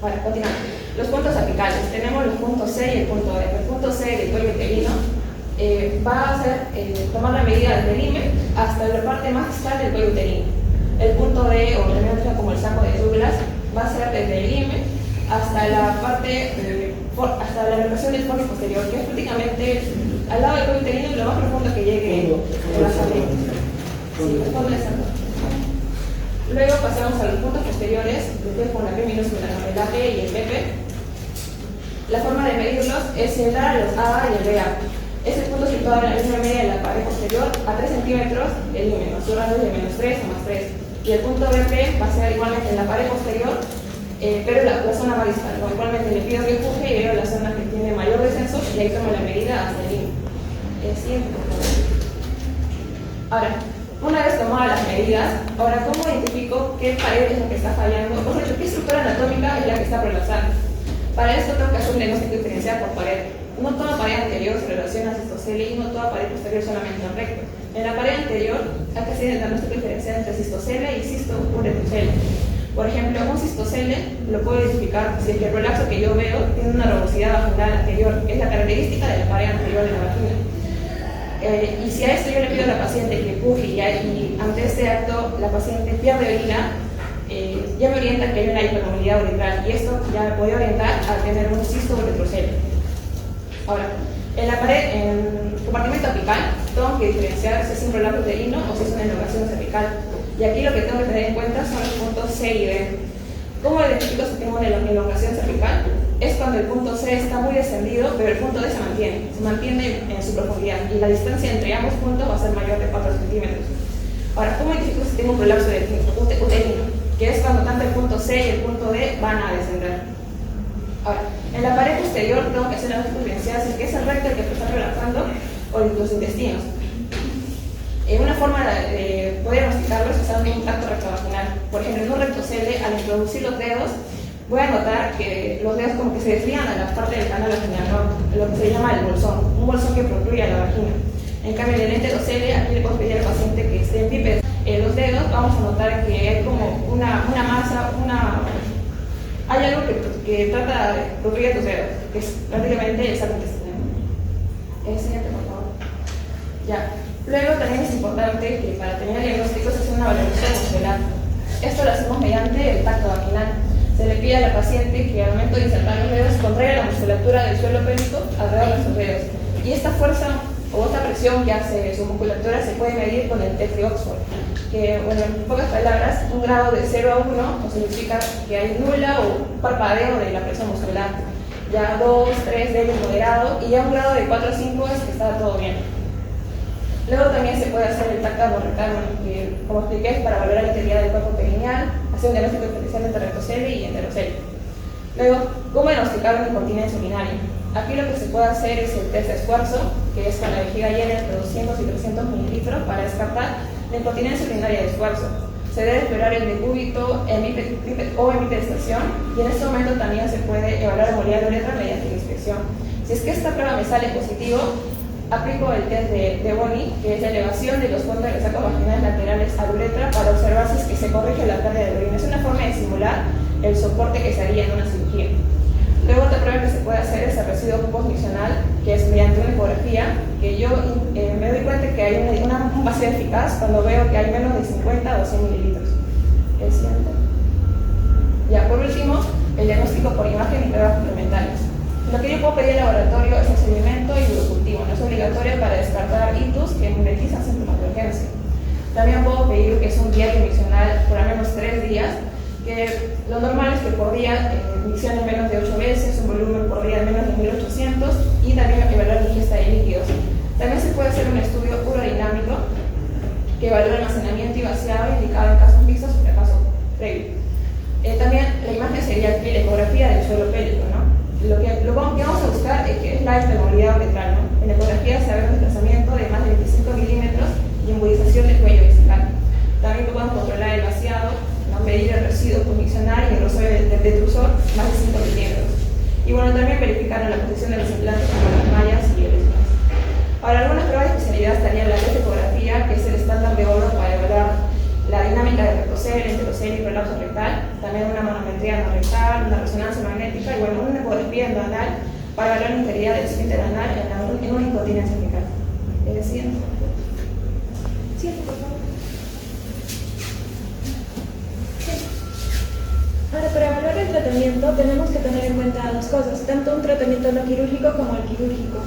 Ahora, continuamos. Los puntos apicales. Tenemos los puntos C y el punto D. El punto C del cuello uterino va a ser tomar la medida desde el IMEN hasta la parte más distal del cuello uterino. El punto D, o también como el saco de Douglas, va a ser desde el IMEN hasta la parte, hasta la elevación del fornix posterior, que es prácticamente al lado del cuello uterino y lo más profundo que llegue a la sangre. Sí, el fondo del santo. Luego pasamos a los puntos posteriores, después con la P minúscula, el AP y el PP. La forma de medirlos es similar a los AA y el BA. Es el punto situado en la línea media de la pared posterior a 3 centímetros del IMEN, su rango es de -3 a +3. Y el punto BP va a ser igualmente en la pared posterior, pero la zona más distal. Igualmente le pido que empuje y veo la zona que tiene mayor descenso y ahí tomo la medida hasta el IMEN. Siguiente, por favor. Ahora, una vez tomadas las medidas, ahora ¿cómo identifico qué pared es la que está fallando? O sea, ¿qué estructura anatómica es la que está prolapsando? Para esto tengo que hacer un diagnóstico diferencial por pared. No toda pared anterior se relaciona a cistocele y no toda pared posterior solamente en recto. En la pared anterior hay que hacer el diagnóstico diferencial entre cistocele y cisto-uretrocele. Por ejemplo, un cistocele lo puedo identificar si es que el prolapso que yo veo tiene una rugosidad vaginal anterior. Es la característica de la pared anterior de la vagina. Y si a esto yo le pido a la paciente que puje y ante este acto la paciente pierde orina, ya me orienta que hay una hipermovilidad uretral y esto ya me puede orientar a tener un cisto-uretrocele. Ahora, en la pared, en el compartimento apical, tengo que diferenciar si es un prolapso uterino o si es una elongación cervical. Y aquí lo que tengo que tener en cuenta son los puntos C y D. ¿Cómo identifico si tengo una elongación cervical? Es cuando el punto C está muy descendido, pero el punto D se mantiene en su profundidad y la distancia entre ambos puntos va a ser mayor de 4 centímetros. Ahora, ¿cómo identifico si tengo un prolapso uterino? Que es cuando tanto el punto C y el punto D van a descender. Ahora, en la pared posterior tengo que hacer la diferenciación si es que es el recto el que está relajando o los intestinos. Una forma de poder diagnosticarlo es usando un tracto rectovaginal. Por ejemplo, en un rectocele, al introducir los dedos, voy a notar que los dedos como que se desvían a la parte del canal vaginal, ¿no? Lo que se llama el bolsón, un bolsón que protruye a la vagina. En cambio, en el enterocele, aquí le puedo pedir al paciente que esté en bípedo. Los dedos vamos a notar que hay como una masa, hay algo que trata de protruir tus dedos, que es prácticamente el saco intestinal. Siguiente, por favor. Ya. Luego también es importante que para tener el diagnóstico se hace una valoración muscular. Esto lo hacemos mediante el tacto vaginal. Se le pide a la paciente que al momento de insertar los dedos contraiga la musculatura del suelo pélvico alrededor de sus dedos. Y esta fuerza o esta presión que hace su musculatura se puede medir con el test de Oxford. Que, bueno, en pocas palabras, un grado de 0 a 1 significa que hay nula o parpadeo de la presión muscular. Ya 2, 3, débil, moderado, y ya un grado de 4 a 5 es que está todo bien. Luego también se puede hacer el tacto rectal, que como expliqué es para valorar la integridad del cuerpo perineal, hacer un diagnóstico diferencial entre rectocele y enterocele. Luego, ¿cómo diagnosticar una incontinencia urinaria? Aquí lo que se puede hacer es el test de esfuerzo, que es con la vejiga llena entre 200 y 300 mililitros para descartar la incontinencia urinaria de esfuerzo. Se debe esperar el decúbito o emipestación, y en este momento también se puede evaluar la movilidad de uretra mediante la inspección. Si es que esta prueba me sale positivo, aplico el test de Boni, que es la elevación de los fondos de los sacos vaginales laterales a la uretra para observar si es que se corrige la pérdida de orina. Es una forma de simular el soporte que se haría en una cirugía. Luego otra prueba que se puede hacer es el residuo postmiccional, que es mediante una ecografía, que yo me doy cuenta que hay un vacío eficaz cuando veo que hay menos de 50 o 100 mililitros. El siguiente. Ya, por último, el diagnóstico por imagen y pruebas complementarias. Lo que yo puedo pedir al laboratorio es el seguimiento y urocultivo. No es obligatorio para descartar itus que monetizan síntomas de urgencia. También puedo pedir que es un diario miccional por al menos 3 días, que lo normal es que por día miccionen menos de 8 veces, un volumen por día de menos de 1800, y también evaluar la ingesta de líquidos. También se puede hacer un estudio urodinámico que evalúa el almacenamiento y vaciado indicado en casos mixtos o fracaso previo. También la imagen sería aquí la ecografía del suelo pélvico, ¿no? Lo que vamos a buscar es la hipermovilidad uretral, ¿no? En la ecografía se ve un desplazamiento de más de 25 milímetros y embudización del cuello vesical. También podemos controlar el vaciado, ¿no? Medir el residuo postmiccional y el grosor del detrusor, más de 5 milímetros. Y bueno, también verificar la posición de los implantes como las mallas y el esmalte. Ahora, algunas pruebas de especialidad estarían la ecografía, que es el estándar de oro para evaluar la dinámica del rectocel, enterocel y prolapso rectal, también una manometría no rectal, una resonancia magnética y bueno, una ecografía endonal para evaluar la integridad del esfínter anal en una incontinencia fecal. Siguiente. Siguiente, por favor. Ahora, para evaluar el tratamiento tenemos que tener en cuenta 2 cosas, tanto un tratamiento no quirúrgico como el quirúrgico.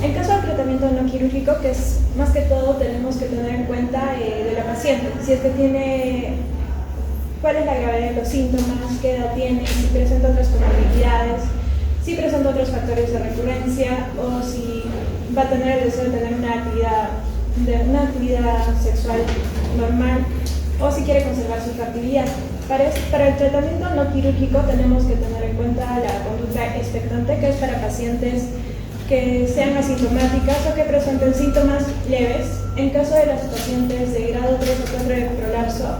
En caso del tratamiento no quirúrgico, que es más que todo, tenemos que tener en cuenta de la paciente, si es que tiene, cuál es la gravedad de los síntomas, qué edad tiene, si presenta otras comorbilidades, si presenta otros factores de recurrencia o si va a tener el deseo de tener una actividad sexual normal o si quiere conservar su fertilidad. Para el tratamiento no quirúrgico tenemos que tener en cuenta la conducta expectante, que es para pacientes que sean asintomáticas o que presenten síntomas leves. En caso de las pacientes de grado 3 o 4 de prolapso,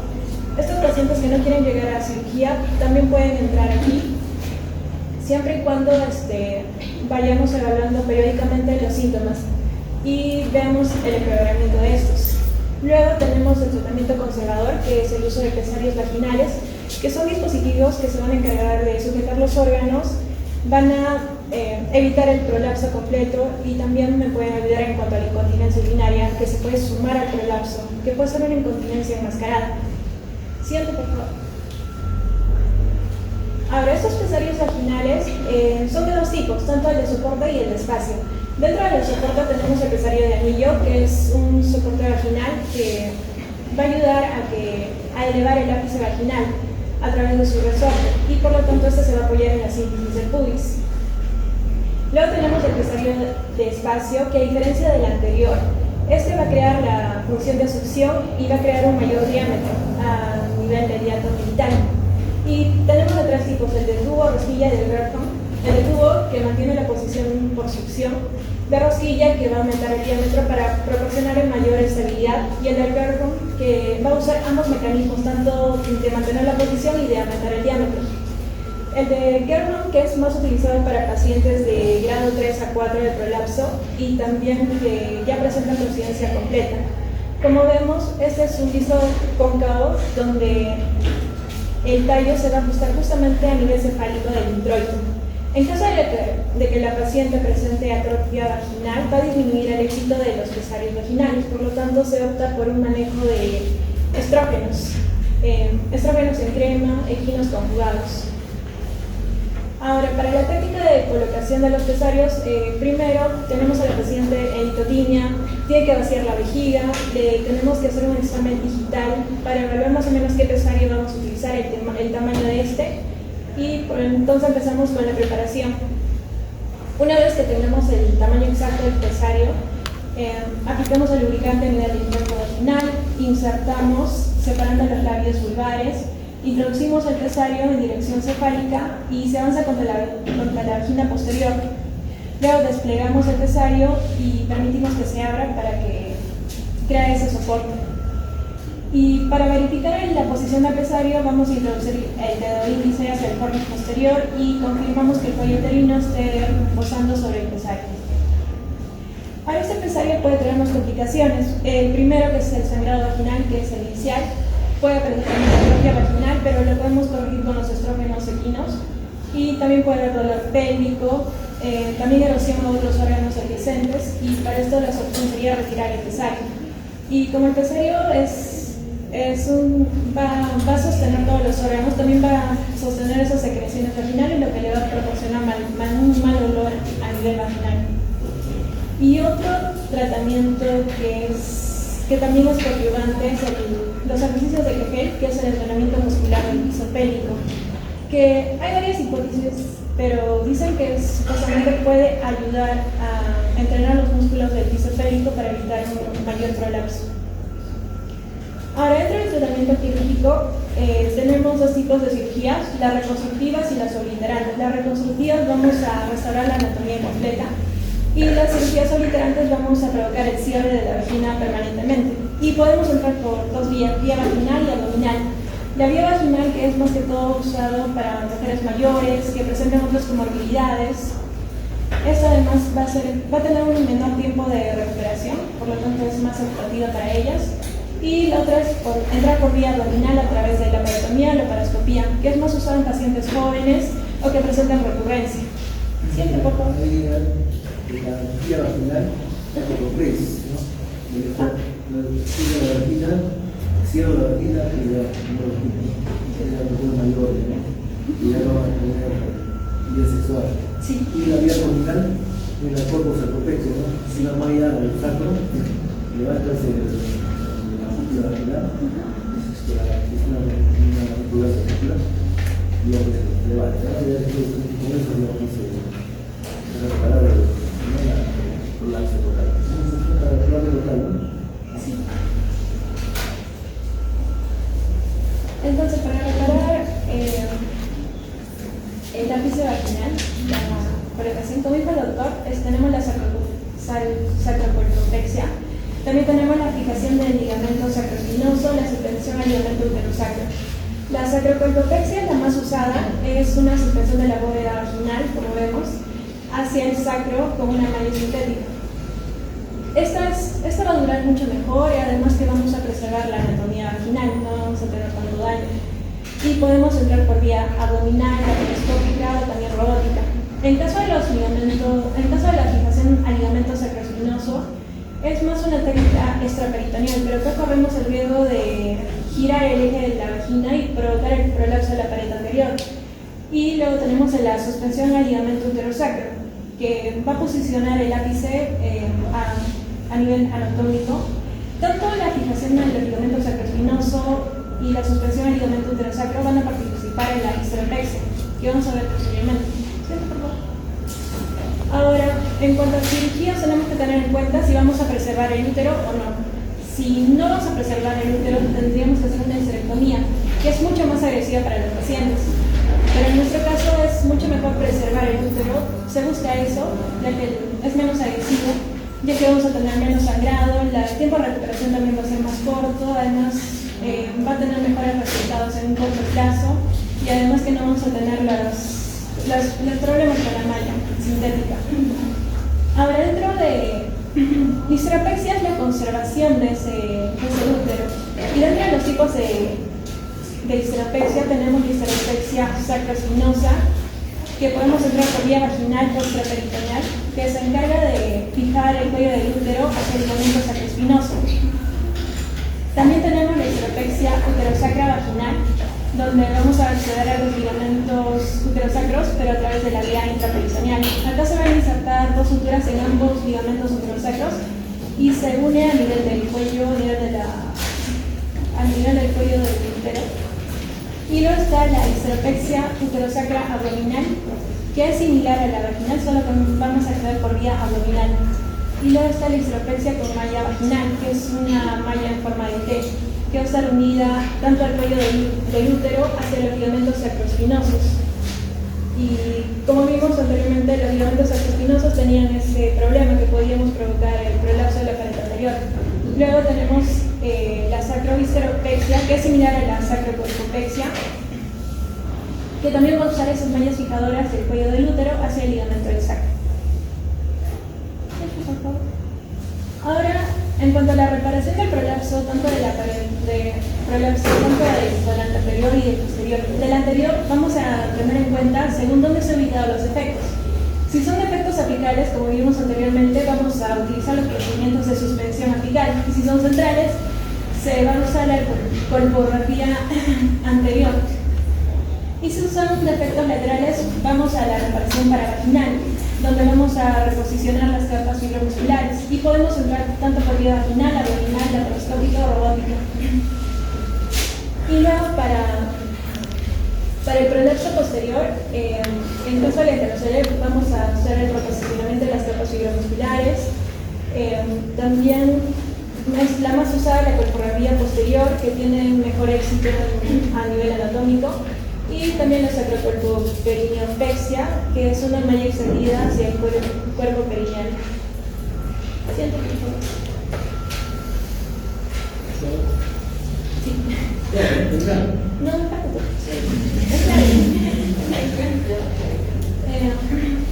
estos pacientes que no quieren llegar a cirugía también pueden entrar aquí, siempre y cuando vayamos evaluando periódicamente los síntomas y veamos el empeoramiento de estos. Luego tenemos el tratamiento conservador, que es el uso de pesarios vaginales, que son dispositivos que se van a encargar de sujetar los órganos, van a evitar el prolapso completo y también me pueden ayudar en cuanto a la incontinencia urinaria, que se puede sumar al prolapso, que puede ser una incontinencia enmascarada. Siguiente, por favor. Ahora, estos pesarios vaginales son de 2 tipos, tanto el de soporte y el de espacio. Dentro del soporte tenemos el pesario de anillo, que es un soporte vaginal que va a ayudar a elevar el ápice vaginal a través de su resorte y por lo tanto este se va a apoyar en la síntesis del pubis. Luego tenemos el pesario de espacio, que a diferencia del anterior, este va a crear la función de succión y va a crear un mayor diámetro a nivel del hiato genital. Y tenemos de 3 tipos, el de tubo, rosquilla y del Gerhon. El de tubo, que mantiene la posición por succión, de rosquilla, que va a aumentar el diámetro para proporcionar mayor estabilidad, y el del Gerhon, que va a usar ambos mecanismos, tanto de mantener la posición y de aumentar el diámetro. El de Gerhon, que es más utilizado para pacientes de grado 3 a 4 de prolapso y también que ya presentan prosidencia completa. Como vemos, este es un liso cóncavo donde el tallo se va a ajustar justamente a nivel cefálico del introito. En caso de que la paciente presente atrofia vaginal, va a disminuir el éxito de los pesarios vaginales, por lo tanto se opta por un manejo de estrógenos en crema, equinos conjugados. Ahora, para la técnica de colocación de los pesarios, primero tenemos a la paciente en litotimia, tiene que vaciar la vejiga, tenemos que hacer un examen digital para evaluar más o menos qué pesario vamos a utilizar, el tamaño de este, y entonces empezamos con la preparación. Una vez que tenemos el tamaño exacto del pesario, aplicamos el lubricante a nivel del intento vaginal, insertamos separando los labios vulvares, introducimos el pesario en dirección cefálica y se avanza contra la vagina posterior. Luego desplegamos el pesario y permitimos que se abra para que crea ese soporte. Y para verificar la posición del pesario vamos a introducir el dedo índice hacia el fornix posterior y confirmamos que el cuello uterino esté posando sobre el pesario. Ahora este pesario puede traernos complicaciones. El primero, que es el sangrado vaginal, que es el inicial, puede presentar hipertrofia vaginal, pero lo podemos corregir con los estrógenos equinos. Y también puede haber dolor pélvico, también erosión de otros órganos adyacentes, y para esto la solución sería retirar el pesario. Y como el pesario va a sostener todos los órganos, también va a sostener esas secreciones vaginales, lo que le va a proporcionar un mal olor a nivel vaginal. Y otro tratamiento que también es perturbante es los ejercicios de Kegel, que es el entrenamiento muscular del piso pélvico, que hay varias hipótesis, pero dicen que supuestamente puede ayudar a entrenar los músculos del piso pélvico para evitar un mayor prolapso. Ahora, dentro del tratamiento quirúrgico tenemos dos tipos de cirugías, las reconstructivas y las obliterantes. Las reconstructivas vamos a restaurar la anatomía completa y las cirugías obliterantes vamos a provocar el cierre de la vagina permanentemente. Y podemos entrar por dos vías, vía vaginal y abdominal. La vía vaginal, que es más que todo usado para mujeres mayores que presenten otras comorbilidades. Esto además va a tener un menor tiempo de recuperación, por lo tanto es más atractiva para ellas. Y la otra es entrar por vía abdominal a través de la laparotomía o la laparoscopía, que es más usada en pacientes jóvenes o que presentan recurrencia. Siguiente, por favor. La vía vaginal es como press, ¿no? La vagina, cierro la vagina y la vagina. Es la mujer mayor, ¿no? Y ya no va a tener vida sexual. Sí. Y la vía abdominal es la corpus sacropexia, ¿no? Si la malla del sacro, levantarse la vaginal, es una musculación circular, y ya pues se levanta, ¿no? Ya con eso no se reparar el prolapso total. Prolapso total, ¿no? Sí. Entonces, para reparar el ápice vaginal, la colocación, como dijo el doctor, tenemos la sacrocolpopexia. También tenemos la fijación del ligamento sacroespinoso, la suspensión al ligamento uterosacro. La sacrocolpopexia, la más usada, es una suspensión de la bóveda vaginal, como vemos, hacia el sacro con una malla sintética. Esta va a durar mucho mejor y además que vamos a preservar la anatomía vaginal, no vamos a tener tanto daño. Y podemos entrar por vía abdominal, laparoscópica o también robótica. En caso de la fijación al ligamento sacroespinoso, es más una técnica extraperitoneal, pero acá corremos el riesgo de girar el eje de la vagina y provocar el prolapso de la pared anterior. Y luego tenemos la suspensión al ligamento uterosacro, que va a posicionar el ápice a nivel anatómico. Tanto la fijación del ligamento sacroespinoso y la suspensión al ligamento uterosacro van a participar en la histeropexia, que vamos a ver posteriormente. ¿Sí, por favor? Ahora, en cuanto a cirugías, tenemos que tener en cuenta si vamos a preservar el útero o no. Si no vamos a preservar el útero, tendríamos que hacer una histerectomía, que es mucho más agresiva para los pacientes. Pero en nuestro caso es mucho mejor preservar el útero, se busca eso, ya que es menos agresivo, ya que vamos a tener menos sangrado, el tiempo de recuperación también va a ser más corto, además va a tener mejores resultados en un corto plazo y además que no vamos a tener los problemas con la malla sintética. Ahora, dentro de histeropexia es la conservación de ese útero, y dentro de los tipos de histeropexia tenemos la histeropexia sacroespinosa, que podemos entrar por vía vaginal o extraperitoneal, que se encarga de fijar el cuello del útero hacia el ligamento sacroespinoso. También tenemos la histeropexia uterosacra vaginal, donde vamos a acceder a los ligamentos uterosacros, pero a través de la vía intraperitoneal. Acá se van a insertar dos suturas en ambos ligamentos uterosacros y se une a nivel del cuello, a nivel del cuello del útero. Y luego está la histeropexia uterosacra abdominal, que es similar a la vaginal, solo que vamos a acceder por vía abdominal. Y luego está la histeropexia con malla vaginal, que es una malla en forma de T, que va a estar unida tanto al cuello del útero hacia los ligamentos sacroespinosos. Y como vimos anteriormente, los ligamentos arteriosos tenían ese problema que podíamos provocar el prolapso de la pared anterior. Luego tenemos la sacrovisceropexia, que es similar a la sacrocolpopexia, que también va a usar esas mallas fijadoras del cuello del útero hacia el ligamento del sacro. Ahora, en cuanto a la reparación del prolapso, tanto de la pared de prolapso, tanto del anterior y del posterior. Del anterior vamos a tener en cuenta según dónde se han ubicado los efectos. Si son efectos apicales, como vimos anteriormente, vamos a utilizar los procedimientos de suspensión apical. Y si son centrales, se va a usar la colpografía anterior. Y si son defectos laterales, vamos a la reparación paravaginal, donde vamos a reposicionar las capas fibromusculares y podemos entrar tanto por vía vaginal, abdominal, laparoscópica o robótica. Y luego para el prolapso posterior, en caso de heterocele, vamos a hacer el reposicionamiento de las capas fibromusculares. También es la más usada la colpografía posterior, que tiene mejor éxito a nivel anatómico. Y también la sacrocolpoperineopexia, que es una malla extendida hacia el cuerpo perineal. Siento, por favor. Sí. No,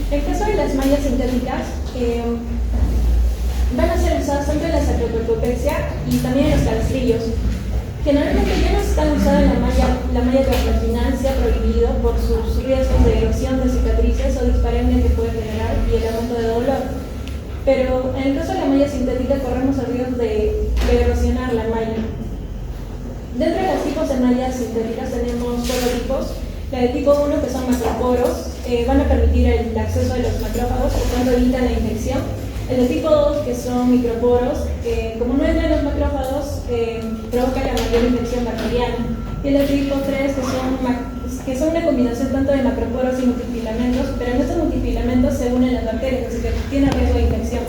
el caso de las mallas sintéticas van a ser usadas tanto en la sacrocolpopexia y también en los calastrillos. Generalmente ya no está usada la malla transvaginal, se ha prohibido por sus riesgos de erosión de cicatrices o disparemia que puede generar y el aumento de dolor. Pero en el caso de la malla sintética corremos el riesgo de erosionar la malla. Dentro de los tipos de mallas sintéticas tenemos 4 tipos. La de tipo 1, que son macroporos, van a permitir el acceso de los macrófagos, por tanto evitan la infección. El de tipo 2, que son microporos, como no entran los macrófagos, provoca la mayor infección bacteriana. Y el de tipo 3, que son una combinación tanto de macroporos y multifilamentos, pero en estos multifilamentos se unen las bacterias, así que tiene riesgo de infección.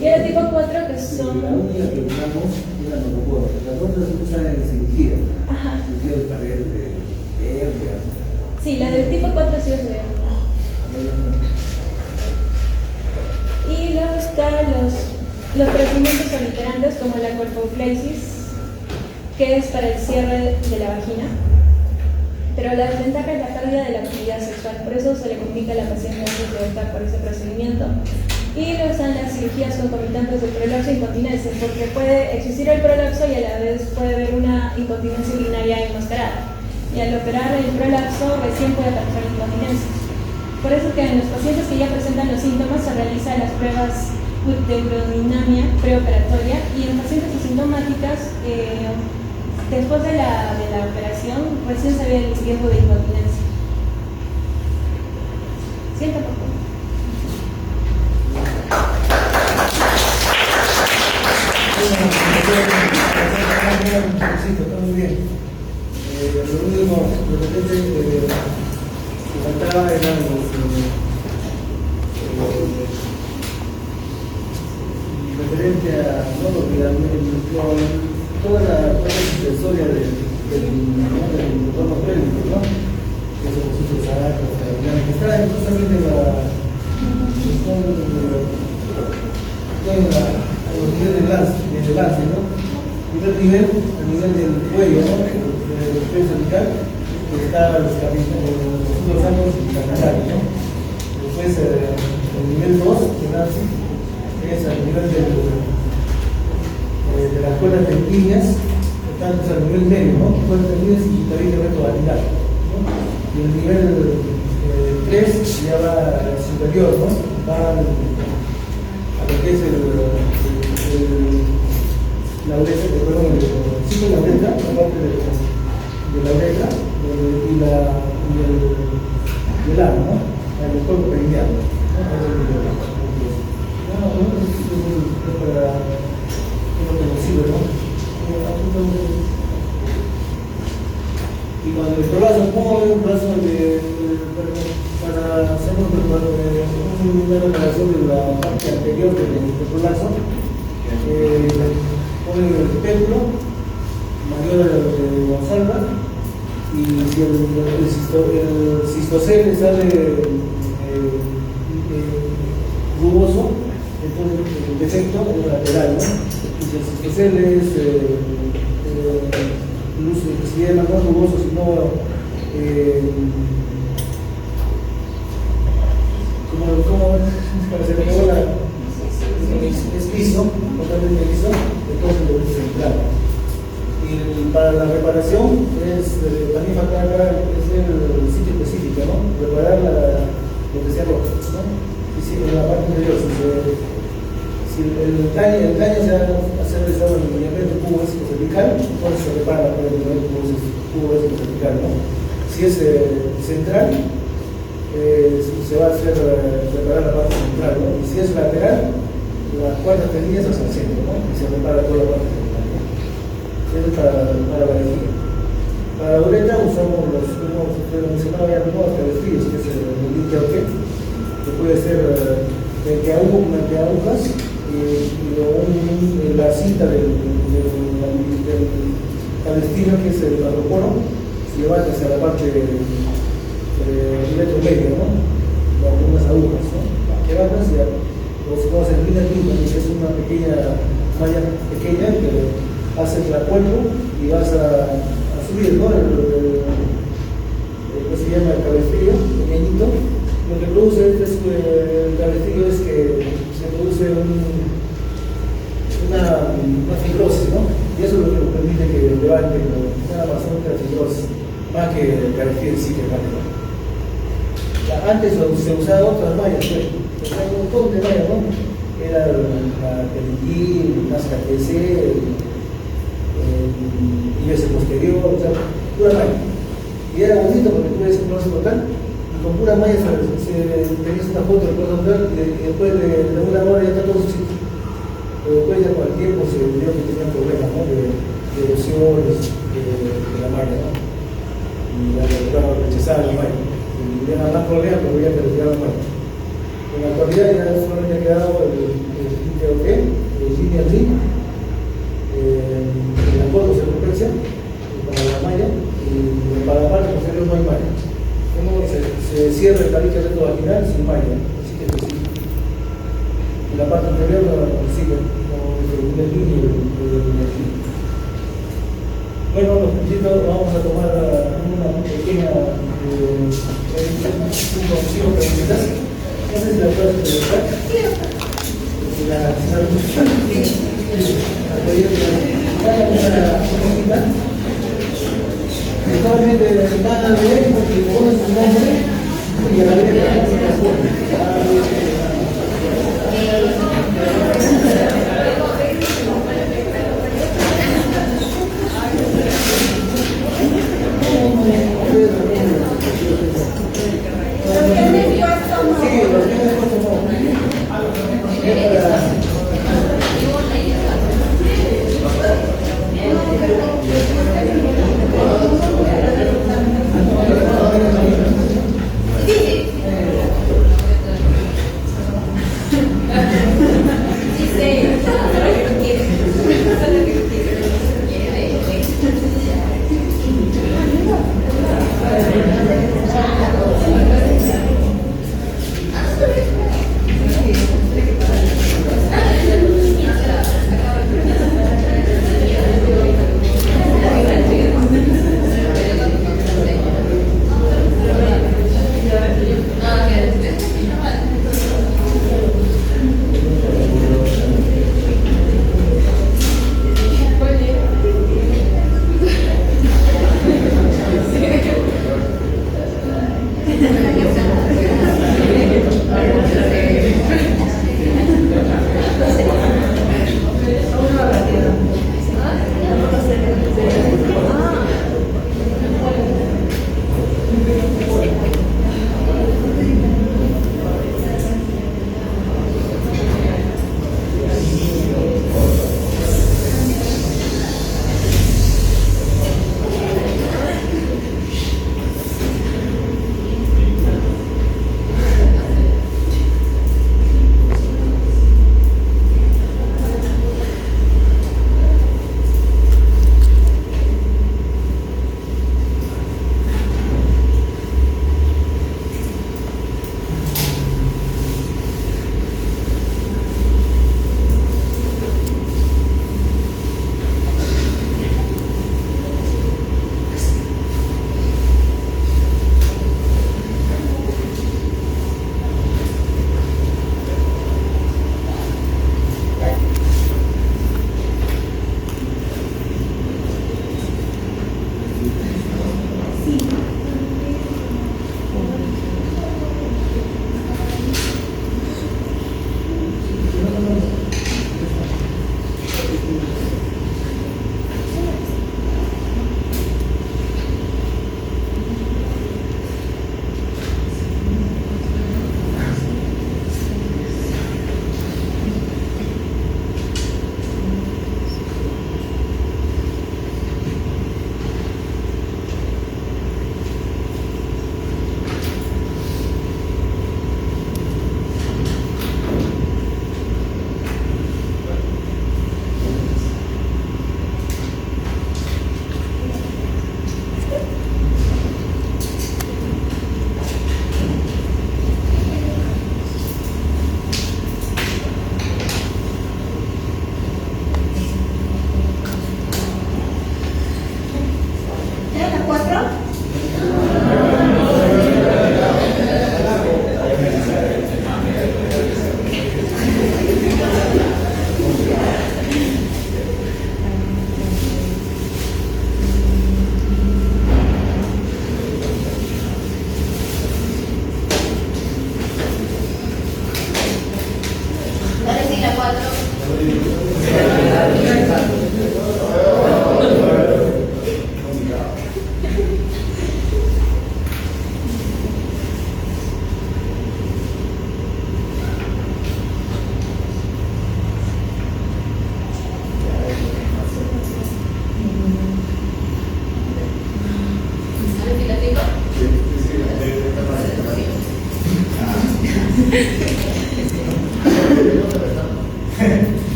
Y el de tipo 4, que son... La única que usamos es la macroporo, las otras se usan en cirugía. Ajá. Cirugía de pared, de hernia. Sí, la del tipo 4 sí es de... Y luego están los procedimientos obliterantes como la colpoplesis, que es para el cierre de la vagina. Pero la desventaja es la pérdida de la actividad sexual, por eso se le comunica a la paciente antes de optar por ese procedimiento. Y luego están las cirugías concomitantes del prolapso e incontinencia, porque puede existir el prolapso y a la vez puede haber una incontinencia urinaria enmascarada. Y al operar el prolapso recién puede aparecer la incontinencia. Por eso que en los pacientes que ya presentan los síntomas se realizan las pruebas de urodinamia preoperatoria y en pacientes asintomáticas, después de la operación, recién se ve el riesgo de incontinencia. Sienta, por favor. Está muy bien. Lo único que faltaba eran referente a toda la historia del entorno pélvico, ¿no? Que se puso que está justamente a los niveles de lance, ¿no? Primer nivel, a nivel del cuello, ¿no? Del cuello cervical, que está los órganos canalarios, ¿no? Después, el nivel 2, que nace, es a nivel de las cuerdas tendidas, están al nivel medio, ¿no? Cuerdas tendidas y también el reto vaginal, ¿no? Y el nivel 3 ya va superior, ¿no? Va a lo que es la uretra, perdón, el la uretra, la parte de la uretra y el ano, ¿no? El cuerpo perineal, ¿no? Es para lo conocido, ¿no? Y cuando el brazo mueve, un brazo para hacer una reparación de la parte anterior del brazo, pone el espéculo mayor de Gonzalva y si el cistocele sale rugoso, entonces el defecto es lateral, ¿no? Y si el cistocele es se llama no rugoso, sino como se le acabó es liso, totalmente liso, entonces lo central. Y para la reparación es también falta acá es el sitio específico, ¿no? Reparar lo que sea roto, ¿no? Y si en la parte interior, si el daño se ha realizado en el lineamiento cubo básico cervical, entonces se repara por el lineamiento cubo básico cervical, ¿no? Si es central, se va a hacer reparar la parte central, ¿no? Y si es lateral, las cuartas tenillas hacia el centro, ¿no? Y se repara toda la parte central, ¿no? Eso es para la vejiga. Para la uretra usamos los mencionaba ya los cabestrillos, que es el liqueo que puede ser mediante agujas y la cinta del cabestrillo, que es el macroporo, se levanta hacia la parte metro medio, ¿no? Con unas agujas, ¿no? Que van hacia los que hacen línea lima, que es una pequeña malla pequeña que hace el acuerdo y vas a subir, ¿no? ¿Cómo se llama? El cabestrillo pequeñito. Lo que produce el cabestrillo es que se produce una fibrosis, ¿no? Y eso es lo que permite que levante una bastante fibrosis, más que el cabestrillo en sí que levante, ¿no? Antes se usaban otras mallas, pues. Hay un montón de mallas, ¿no? Era la Pellegil, Nazca TC, IBS posterior, o sea, pura malla. Y era bonito porque tuve ese proceso total, y con pura malla tenías una foto, después y después de una hora ya está todo su sitio. Pero después ya con el tiempo se vio que tenían problemas, ¿no? De erosiones de la malla, ¿no? Y la rechazaba la malla. Y ya más problemas, pero ya te retiraron la malla. En la actualidad ya solamente ha quedado el línea link, el acuerdo de circunferencia para la malla, y para la parte posterior no hay malla. Se cierra el tabique retrovaginal sin malla, así que específico. En la parte anterior no sigue, como el línea y el línea. Bueno, los principios vamos a tomar una pequeña preguntas. No sé si la puedes preguntar. Solamente van a leer porque ponen su nombre y a la vez Sí.